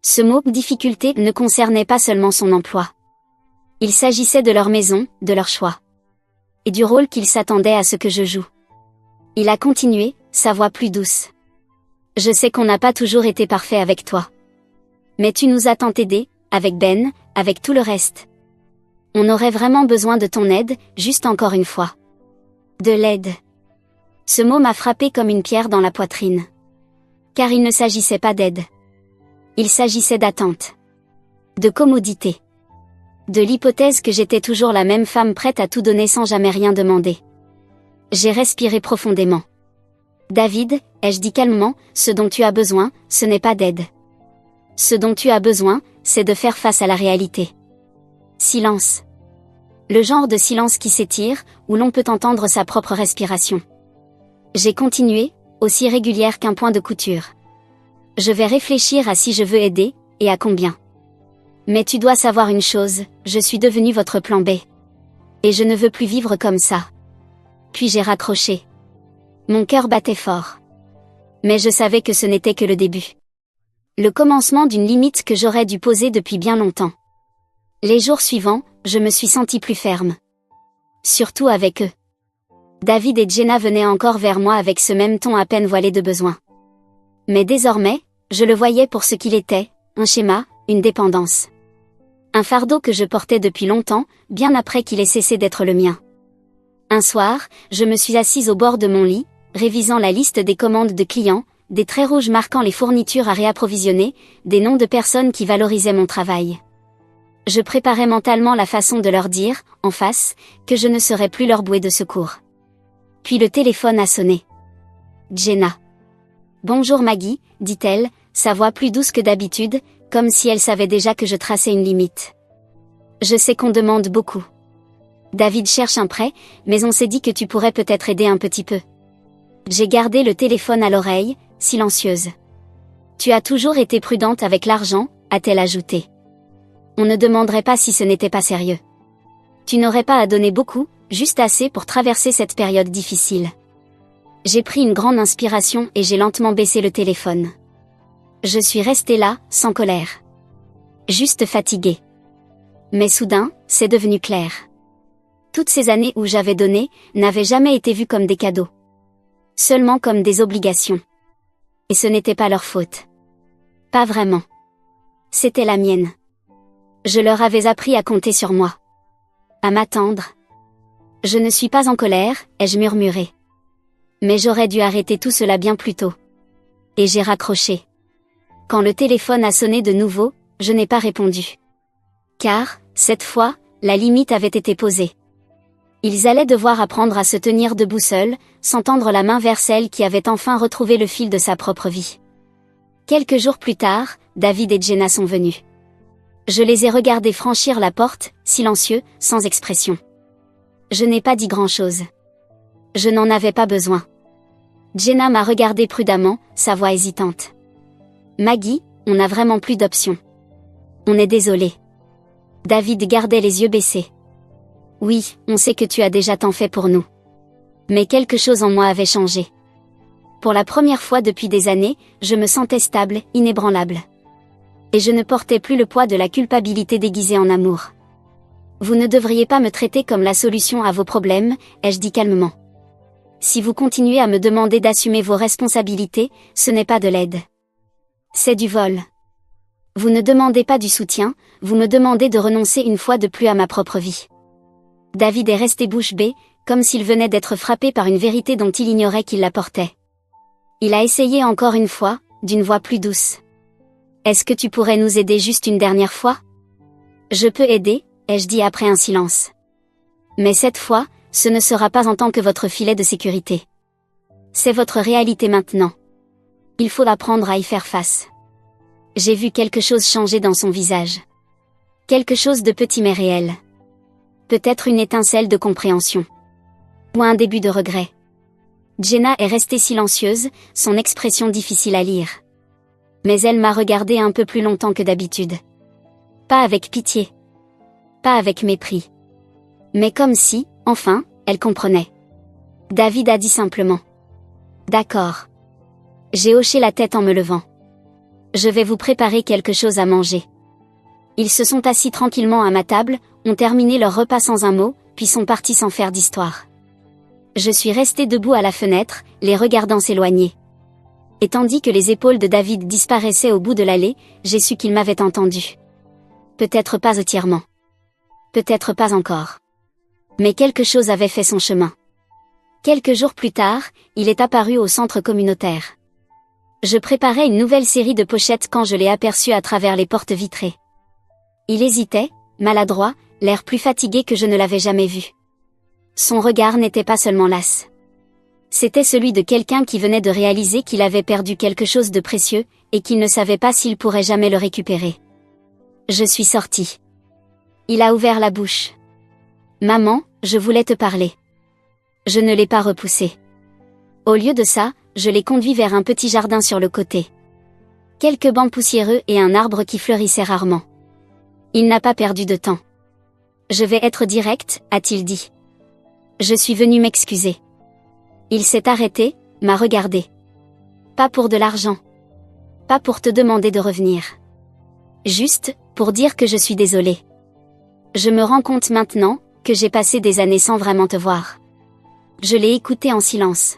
Ce mot « difficulté » ne concernait pas seulement son emploi. Il s'agissait de leur maison, de leur choix. Et du rôle qu'ils s'attendaient à ce que je joue. Il a continué, sa voix plus douce. Je sais qu'on n'a pas toujours été parfait avec toi. Mais tu nous as tant aidés, avec Ben, avec tout le reste. On aurait vraiment besoin de ton aide, juste encore une fois. De l'aide. Ce mot m'a frappé comme une pierre dans la poitrine. Car il ne s'agissait pas d'aide. Il s'agissait d'attente. De commodité. De l'hypothèse que j'étais toujours la même femme prête à tout donner sans jamais rien demander. J'ai respiré profondément. David, ai-je dit calmement, ce dont tu as besoin, ce n'est pas d'aide. Ce dont tu as besoin, c'est de faire face à la réalité. Silence. Le genre de silence qui s'étire, où l'on peut entendre sa propre respiration. J'ai continué, aussi régulière qu'un point de couture. Je vais réfléchir à si je veux aider, et à combien. Mais tu dois savoir une chose, je suis devenu votre plan B. Et je ne veux plus vivre comme ça. Puis j'ai raccroché. Mon cœur battait fort. Mais je savais que ce n'était que le début. Le commencement d'une limite que j'aurais dû poser depuis bien longtemps. Les jours suivants, je me suis sentie plus ferme. Surtout avec eux. David et Jenna venaient encore vers moi avec ce même ton à peine voilé de besoin. Mais désormais, je le voyais pour ce qu'il était, un schéma, une dépendance. Un fardeau que je portais depuis longtemps, bien après qu'il ait cessé d'être le mien. Un soir, je me suis assise au bord de mon lit, révisant la liste des commandes de clients, des traits rouges marquant les fournitures à réapprovisionner, des noms de personnes qui valorisaient mon travail. Je préparais mentalement la façon de leur dire, en face, que je ne serais plus leur bouée de secours. Puis le téléphone a sonné. Jenna. Bonjour Maggie, dit-elle, sa voix plus douce que d'habitude, comme si elle savait déjà que je traçais une limite. Je sais qu'on demande beaucoup. David cherche un prêt, mais on s'est dit que tu pourrais peut-être aider un petit peu. J'ai gardé le téléphone à l'oreille, silencieuse. Tu as toujours été prudente avec l'argent, a-t-elle ajouté. On ne demanderait pas si ce n'était pas sérieux. Tu n'aurais pas à donner beaucoup, juste assez pour traverser cette période difficile. J'ai pris une grande inspiration et j'ai lentement baissé le téléphone. Je suis restée là, sans colère. Juste fatiguée. Mais soudain, c'est devenu clair. Toutes ces années où j'avais donné, n'avaient jamais été vues comme des cadeaux. Seulement comme des obligations. Et ce n'était pas leur faute. Pas vraiment. C'était la mienne. Je leur avais appris à compter sur moi. À m'attendre. Je ne suis pas en colère, ai-je murmuré. Mais j'aurais dû arrêter tout cela bien plus tôt. Et j'ai raccroché. Quand le téléphone a sonné de nouveau, je n'ai pas répondu. Car, cette fois, la limite avait été posée. Ils allaient devoir apprendre à se tenir debout seuls, sans tendre la main vers celle qui avait enfin retrouvé le fil de sa propre vie. Quelques jours plus tard, David et Jenna sont venus. Je les ai regardés franchir la porte, silencieux, sans expression. Je n'ai pas dit grand-chose. Je n'en avais pas besoin. Jenna m'a regardé prudemment, sa voix hésitante. Maggie, on n'a vraiment plus d'options. On est désolé. David gardait les yeux baissés. Oui, on sait que tu as déjà tant fait pour nous. Mais quelque chose en moi avait changé. Pour la première fois depuis des années, je me sentais stable, inébranlable. Et je ne portais plus le poids de la culpabilité déguisée en amour. Vous ne devriez pas me traiter comme la solution à vos problèmes, ai-je dit calmement. Si vous continuez à me demander d'assumer vos responsabilités, ce n'est pas de l'aide. C'est du vol. Vous ne demandez pas du soutien, vous me demandez de renoncer une fois de plus à ma propre vie. David est resté bouche bée, comme s'il venait d'être frappé par une vérité dont il ignorait qu'il la portait. Il a essayé encore une fois, d'une voix plus douce. Est-ce que tu pourrais nous aider juste une dernière fois? Je peux aider, ai-je dit après un silence. Mais cette fois, ce ne sera pas en tant que votre filet de sécurité. C'est votre réalité maintenant. Il faut apprendre à y faire face. J'ai vu quelque chose changer dans son visage. Quelque chose de petit mais réel. Peut-être une étincelle de compréhension. Ou un début de regret. Jenna est restée silencieuse, son expression difficile à lire. Mais elle m'a regardé un peu plus longtemps que d'habitude. Pas avec pitié. Pas avec mépris. Mais comme si, enfin, elle comprenait. David a dit simplement. D'accord. J'ai hoché la tête en me levant. Je vais vous préparer quelque chose à manger. Ils se sont assis tranquillement à ma table, ont terminé leur repas sans un mot, puis sont partis sans faire d'histoire. Je suis restée debout à la fenêtre, les regardant s'éloigner. Et tandis que les épaules de David disparaissaient au bout de l'allée, j'ai su qu'il m'avait entendu. Peut-être pas entièrement. Peut-être pas encore. Mais quelque chose avait fait son chemin. Quelques jours plus tard, il est apparu au centre communautaire. Je préparais une nouvelle série de pochettes quand je l'ai aperçu à travers les portes vitrées. Il hésitait, maladroit, l'air plus fatigué que je ne l'avais jamais vu. Son regard n'était pas seulement las. C'était celui de quelqu'un qui venait de réaliser qu'il avait perdu quelque chose de précieux, et qu'il ne savait pas s'il pourrait jamais le récupérer. Je suis sortie. Il a ouvert la bouche. Maman, je voulais te parler. Je ne l'ai pas repoussé. Au lieu de ça, je l'ai conduit vers un petit jardin sur le côté. Quelques bancs poussiéreux et un arbre qui fleurissait rarement. Il n'a pas perdu de temps. Je vais être direct, a-t-il dit. Je suis venu m'excuser. Il s'est arrêté, m'a regardé. Pas pour de l'argent. Pas pour te demander de revenir. Juste, pour dire que je suis désolé. Je me rends compte maintenant, que j'ai passé des années sans vraiment te voir. Je l'ai écouté en silence.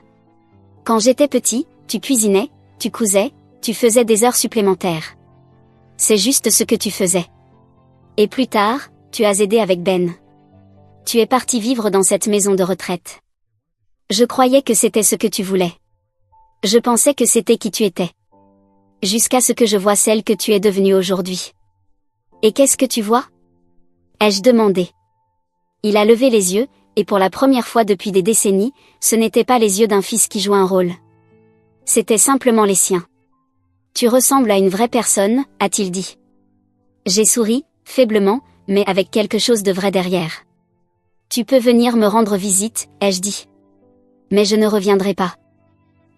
Quand j'étais petit, tu cuisinais, tu cousais, tu faisais des heures supplémentaires. C'est juste ce que tu faisais. Et plus tard, tu as aidé avec Ben. Tu es parti vivre dans cette maison de retraite. Je croyais que c'était ce que tu voulais. Je pensais que c'était qui tu étais. Jusqu'à ce que je vois celle que tu es devenue aujourd'hui. Et qu'est-ce que tu vois? Ai-je demandé. Il a levé les yeux, et pour la première fois depuis des décennies, ce n'étaient pas les yeux d'un fils qui joue un rôle. C'étaient simplement les siens. Tu ressembles à une vraie personne, a-t-il dit. J'ai souri, faiblement, mais avec quelque chose de vrai derrière. Tu peux venir me rendre visite, ai-je dit. Mais je ne reviendrai pas.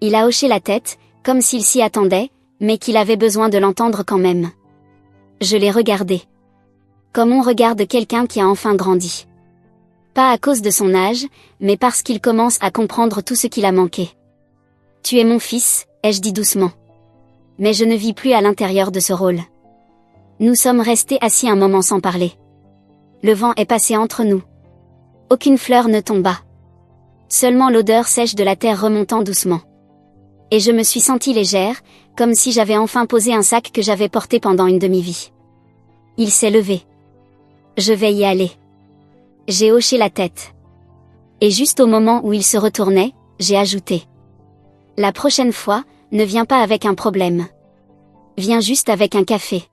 Il a hoché la tête, comme s'il s'y attendait, mais qu'il avait besoin de l'entendre quand même. Je l'ai regardé. Comme on regarde quelqu'un qui a enfin grandi. Pas à cause de son âge, mais parce qu'il commence à comprendre tout ce qu'il a manqué. Tu es mon fils, ai-je dit doucement. Mais je ne vis plus à l'intérieur de ce rôle. Nous sommes restés assis un moment sans parler. Le vent est passé entre nous. Aucune fleur ne tomba. Seulement l'odeur sèche de la terre remontant doucement. Et je me suis sentie légère, comme si j'avais enfin posé un sac que j'avais porté pendant une demi-vie. Il s'est levé. Je vais y aller. J'ai hoché la tête. Et juste au moment où il se retournait, j'ai ajouté. La prochaine fois, ne viens pas avec un problème. Viens juste avec un café.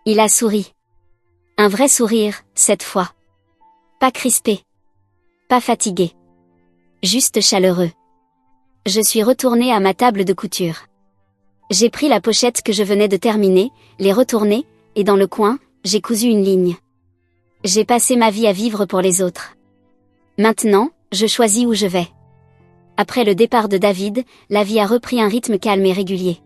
Il a souri. Un vrai sourire, cette fois. Pas crispé. Pas fatigué. Juste chaleureux. Je suis retournée à ma table de couture. J'ai pris la pochette que je venais de terminer, l'ai retournée, et dans le coin, j'ai cousu une ligne. J'ai passé ma vie à vivre pour les autres. Maintenant, je choisis où je vais. Après le départ de David, la vie a repris un rythme calme et régulier.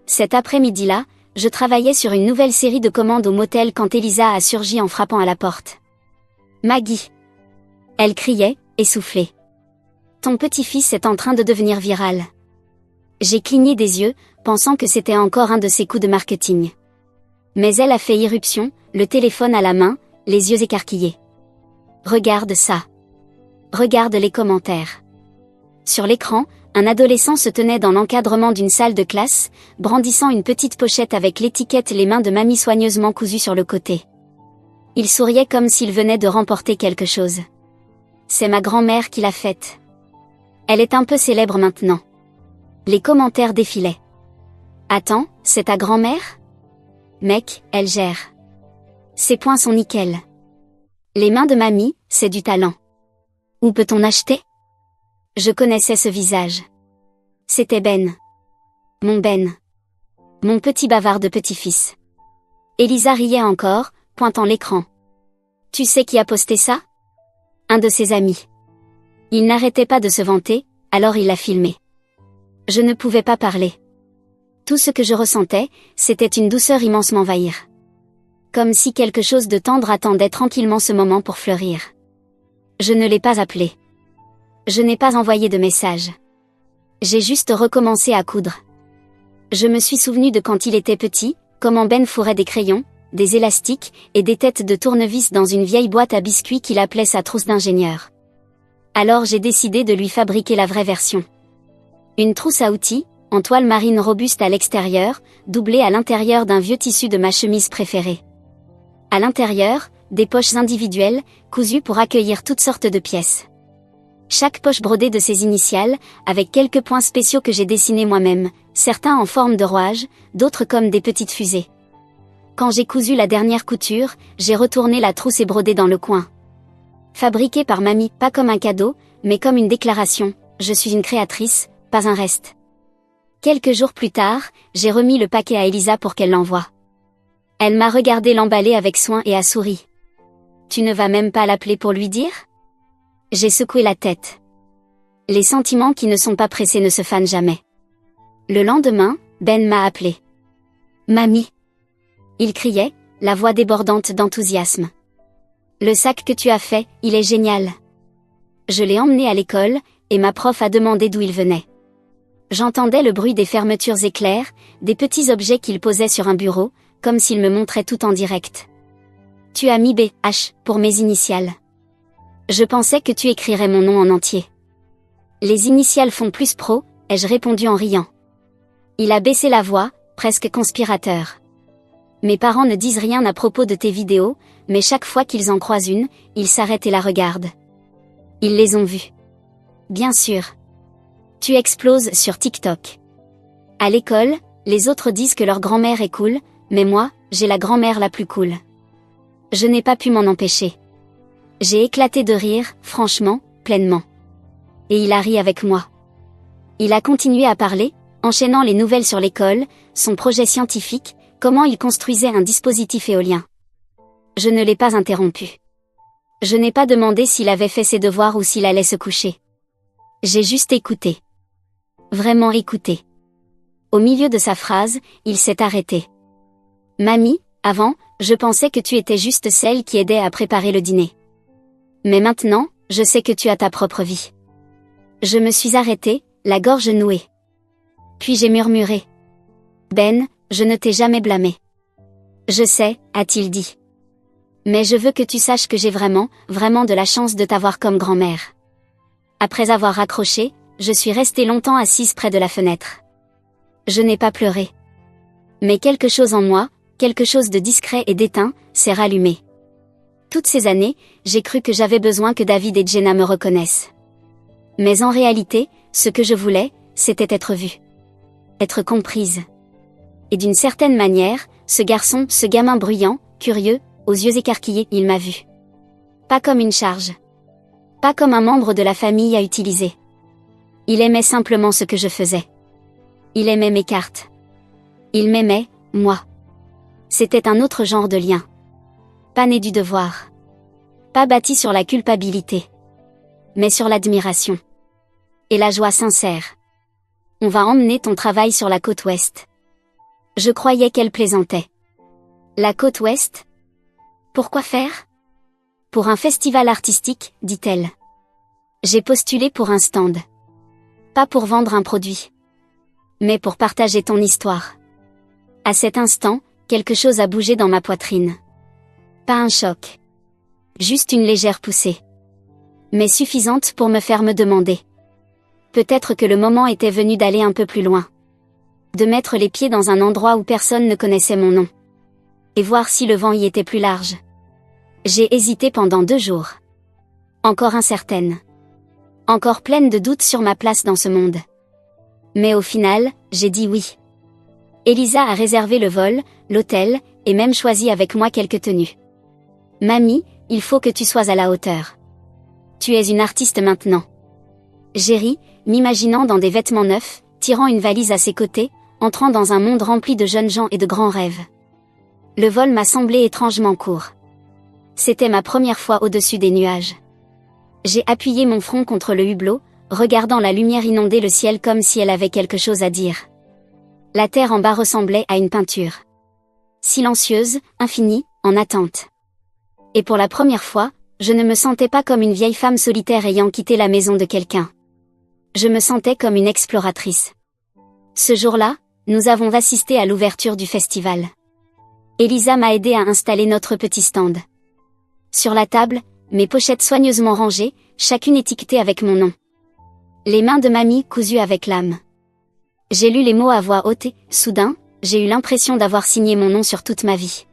Cet après-midi-là, je travaillais sur une nouvelle série de commandes au motel quand Elisa a surgi en frappant à la porte. Maggie. Elle criait, essoufflée. Ton petit-fils est en train de devenir viral. J'ai cligné des yeux, pensant que c'était encore un de ses coups de marketing. Mais elle a fait irruption, le téléphone à la main, les yeux écarquillés. Regarde ça. Regarde les commentaires. Sur l'écran, un adolescent se tenait dans l'encadrement d'une salle de classe, brandissant une petite pochette avec l'étiquette Les mains de mamie soigneusement cousues sur le côté. Il souriait comme s'il venait de remporter quelque chose. C'est ma grand-mère qui l'a faite. Elle est un peu célèbre maintenant. Les commentaires défilaient. Attends, c'est ta grand-mère? Mec, elle gère. Ses poings sont nickel. Les mains de mamie, c'est du talent. Où peut-on acheter? Je connaissais ce visage. C'était Ben. Mon Ben. Mon petit bavard de petit-fils. Elisa riait encore, pointant l'écran. Tu sais qui a posté ça? Un de ses amis. Il n'arrêtait pas de se vanter, alors il l'a filmé. Je ne pouvais pas parler. Tout ce que je ressentais, c'était une douceur immense m'envahir. Comme si quelque chose de tendre attendait tranquillement ce moment pour fleurir. Je ne l'ai pas appelé. Je n'ai pas envoyé de message. J'ai juste recommencé à coudre. Je me suis souvenu de quand il était petit, comment Ben fourrait des crayons, des élastiques, et des têtes de tournevis dans une vieille boîte à biscuits qu'il appelait sa trousse d'ingénieur. Alors j'ai décidé de lui fabriquer la vraie version. Une trousse à outils, en toile marine robuste à l'extérieur, doublée à l'intérieur d'un vieux tissu de ma chemise préférée. À l'intérieur, des poches individuelles, cousues pour accueillir toutes sortes de pièces. Chaque poche brodée de ses initiales, avec quelques points spéciaux que j'ai dessinés moi-même, certains en forme de rouage, d'autres comme des petites fusées. Quand j'ai cousu la dernière couture, j'ai retourné la trousse et brodé dans le coin. Fabriquée par mamie, pas comme un cadeau, mais comme une déclaration. je suis une créatrice, pas un reste. Quelques jours plus tard, j'ai remis le paquet à Elisa pour qu'elle l'envoie. Elle m'a regardé l'emballer avec soin et a souri. Tu ne vas même pas l'appeler pour lui dire? J'ai secoué la tête. Les sentiments qui ne sont pas pressés ne se fanent jamais. Le lendemain, Ben m'a appelé. Mamie. Il criait, la voix débordante d'enthousiasme. Le sac que tu as fait, il est génial. Je l'ai emmené à l'école, et ma prof a demandé d'où il venait. J'entendais le bruit des fermetures éclairs, des petits objets qu'il posait sur un bureau, comme s'il me montrait tout en direct. Tu as mis BH pour mes initiales. Je pensais que tu écrirais mon nom en entier. Les initiales font plus pro, ai-je répondu en riant. Il a baissé la voix, presque conspirateur. Mes parents ne disent rien à propos de tes vidéos, mais chaque fois qu'ils en croisent une, ils s'arrêtent et la regardent. Ils les ont vues. Bien sûr. Tu exploses sur TikTok. À l'école, les autres disent que leur grand-mère est cool, mais moi, j'ai la grand-mère la plus cool. Je n'ai pas pu m'en empêcher. J'ai éclaté de rire, franchement, pleinement. Et il a ri avec moi. Il a continué à parler, enchaînant les nouvelles sur l'école, son projet scientifique, comment il construisait un dispositif éolien. Je ne l'ai pas interrompu. Je n'ai pas demandé s'il avait fait ses devoirs ou s'il allait se coucher. J'ai juste écouté. Vraiment écouté. Au milieu de sa phrase, il s'est arrêté. Mamie, avant, je pensais que tu étais juste celle qui aidait à préparer le dîner. Mais maintenant, je sais que tu as ta propre vie. Je me suis arrêtée, la gorge nouée. Puis j'ai murmuré. Ben, je ne t'ai jamais blâmé. Je sais, a-t-il dit. Mais je veux que tu saches que j'ai vraiment, vraiment de la chance de t'avoir comme grand-mère. Après avoir raccroché, je suis restée longtemps assise près de la fenêtre. Je n'ai pas pleuré. Mais quelque chose en moi, quelque chose de discret et d'éteint, s'est rallumé. Toutes ces années, j'ai cru que j'avais besoin que David et Jenna me reconnaissent. Mais en réalité, ce que je voulais, c'était être vue. Être comprise. Et d'une certaine manière, ce garçon, ce gamin bruyant, curieux, aux yeux écarquillés, il m'a vue. Pas comme une charge. Pas comme un membre de la famille à utiliser. Il aimait simplement ce que je faisais. Il aimait mes cartes. Il m'aimait, moi. C'était un autre genre de lien. Pas né du devoir. Pas bâti sur la culpabilité. Mais sur l'admiration. Et la joie sincère. On va emmener ton travail sur la côte ouest. Je croyais qu'elle plaisantait. La côte ouest? Pourquoi faire? Pour un festival artistique, dit-elle. J'ai postulé pour un stand. Pas pour vendre un produit. Mais pour partager ton histoire. À cet instant, quelque chose a bougé dans ma poitrine. Pas un choc. Juste une légère poussée. Mais suffisante pour me faire me demander. Peut-être que le moment était venu d'aller un peu plus loin. De mettre les pieds dans un endroit où personne ne connaissait mon nom. Et voir si le vent y était plus large. J'ai hésité pendant 2 jours. Encore incertaine. Encore pleine de doutes sur ma place dans ce monde. Mais au final, j'ai dit oui. Elisa a réservé le vol, l'hôtel, et même choisi avec moi quelques tenues. Mamie, il faut que tu sois à la hauteur. Tu es une artiste maintenant. J'ai ri, m'imaginant dans des vêtements neufs, tirant une valise à ses côtés, entrant dans un monde rempli de jeunes gens et de grands rêves. Le vol m'a semblé étrangement court. C'était ma première fois au-dessus des nuages. J'ai appuyé mon front contre le hublot, regardant la lumière inonder le ciel comme si elle avait quelque chose à dire. La terre en bas ressemblait à une peinture. Silencieuse, infinie, en attente. Et pour la première fois, je ne me sentais pas comme une vieille femme solitaire ayant quitté la maison de quelqu'un. Je me sentais comme une exploratrice. Ce jour-là, nous avons assisté à l'ouverture du festival. Elisa m'a aidé à installer notre petit stand. Sur la table, mes pochettes soigneusement rangées, chacune étiquetée avec mon nom. Les mains de mamie cousues avec l'âme. J'ai lu les mots à voix haute et, soudain, j'ai eu l'impression d'avoir signé mon nom sur toute ma vie.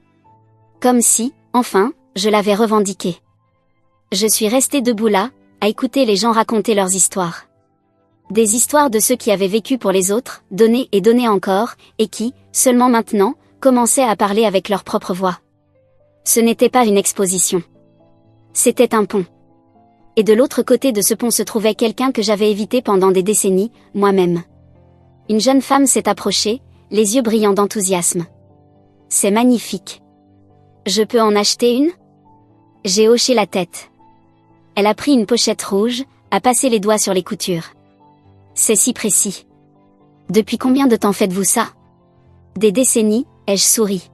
Comme si, enfin, je l'avais revendiqué. Je suis restée debout là, à écouter les gens raconter leurs histoires. Des histoires de ceux qui avaient vécu pour les autres, donné et donné encore, et qui, seulement maintenant, commençaient à parler avec leur propre voix. Ce n'était pas une exposition. C'était un pont. Et de l'autre côté de ce pont se trouvait quelqu'un que j'avais évité pendant des décennies, moi-même. Une jeune femme s'est approchée, les yeux brillants d'enthousiasme. C'est magnifique. Je peux en acheter une? J'ai hoché la tête. Elle a pris une pochette rouge, a passé les doigts sur les coutures. C'est si précis. Depuis combien de temps faites-vous ça? Des décennies, ai-je souri.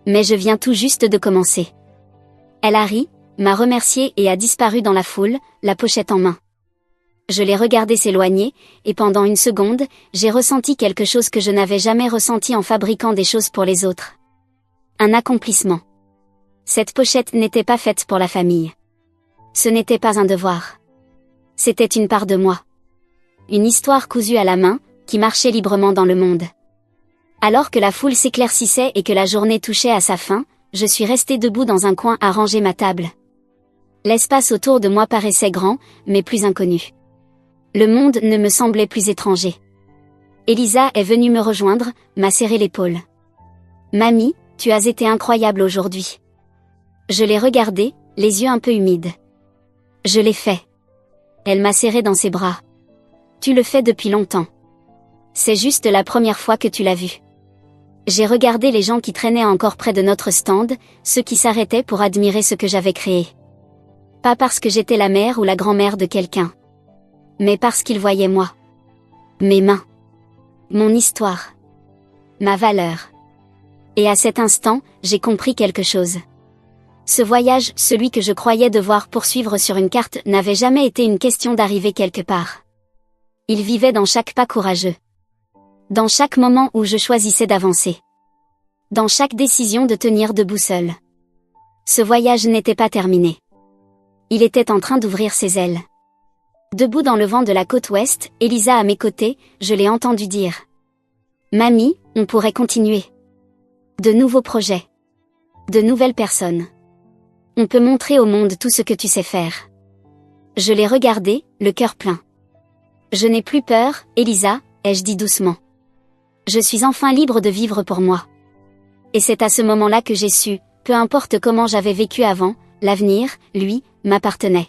Mais je viens tout juste de commencer. Elle a ri, m'a remercié et a disparu dans la foule, la pochette en main. Je l'ai regardée s'éloigner, et pendant une seconde, j'ai ressenti quelque chose que je n'avais jamais ressenti en fabriquant des choses pour les autres. Un accomplissement. Cette pochette n'était pas faite pour la famille. Ce n'était pas un devoir. C'était une part de moi. Une histoire cousue à la main, qui marchait librement dans le monde. Alors que la foule s'éclaircissait et que la journée touchait à sa fin, je suis restée debout dans un coin à ranger ma table. L'espace autour de moi paraissait grand, mais plus inconnu. Le monde ne me semblait plus étranger. Elisa est venue me rejoindre, m'a serré l'épaule. Mamie, tu as été incroyable aujourd'hui. Je l'ai regardée, les yeux un peu humides. Je l'ai fait. Elle m'a serré dans ses bras. Tu le fais depuis longtemps. C'est juste la première fois que tu l'as vu. J'ai regardé les gens qui traînaient encore près de notre stand, ceux qui s'arrêtaient pour admirer ce que j'avais créé. Pas parce que j'étais la mère ou la grand-mère de quelqu'un. Mais parce qu'ils voyaient moi. Mes mains. Mon histoire. Ma valeur. Et à cet instant, j'ai compris quelque chose. Ce voyage, celui que je croyais devoir poursuivre sur une carte, n'avait jamais été une question d'arriver quelque part. Il vivait dans chaque pas courageux. Dans chaque moment où je choisissais d'avancer. Dans chaque décision de tenir debout seul. Ce voyage n'était pas terminé. Il était en train d'ouvrir ses ailes. Debout dans le vent de la côte ouest, Elisa à mes côtés, je l'ai entendu dire. Mamie, on pourrait continuer. De nouveaux projets. De nouvelles personnes. On peut montrer au monde tout ce que tu sais faire. Je l'ai regardé, le cœur plein. Je n'ai plus peur, Elisa, ai-je dit doucement. Je suis enfin libre de vivre pour moi. Et c'est à ce moment-là que j'ai su, peu importe comment j'avais vécu avant, l'avenir, lui, m'appartenait.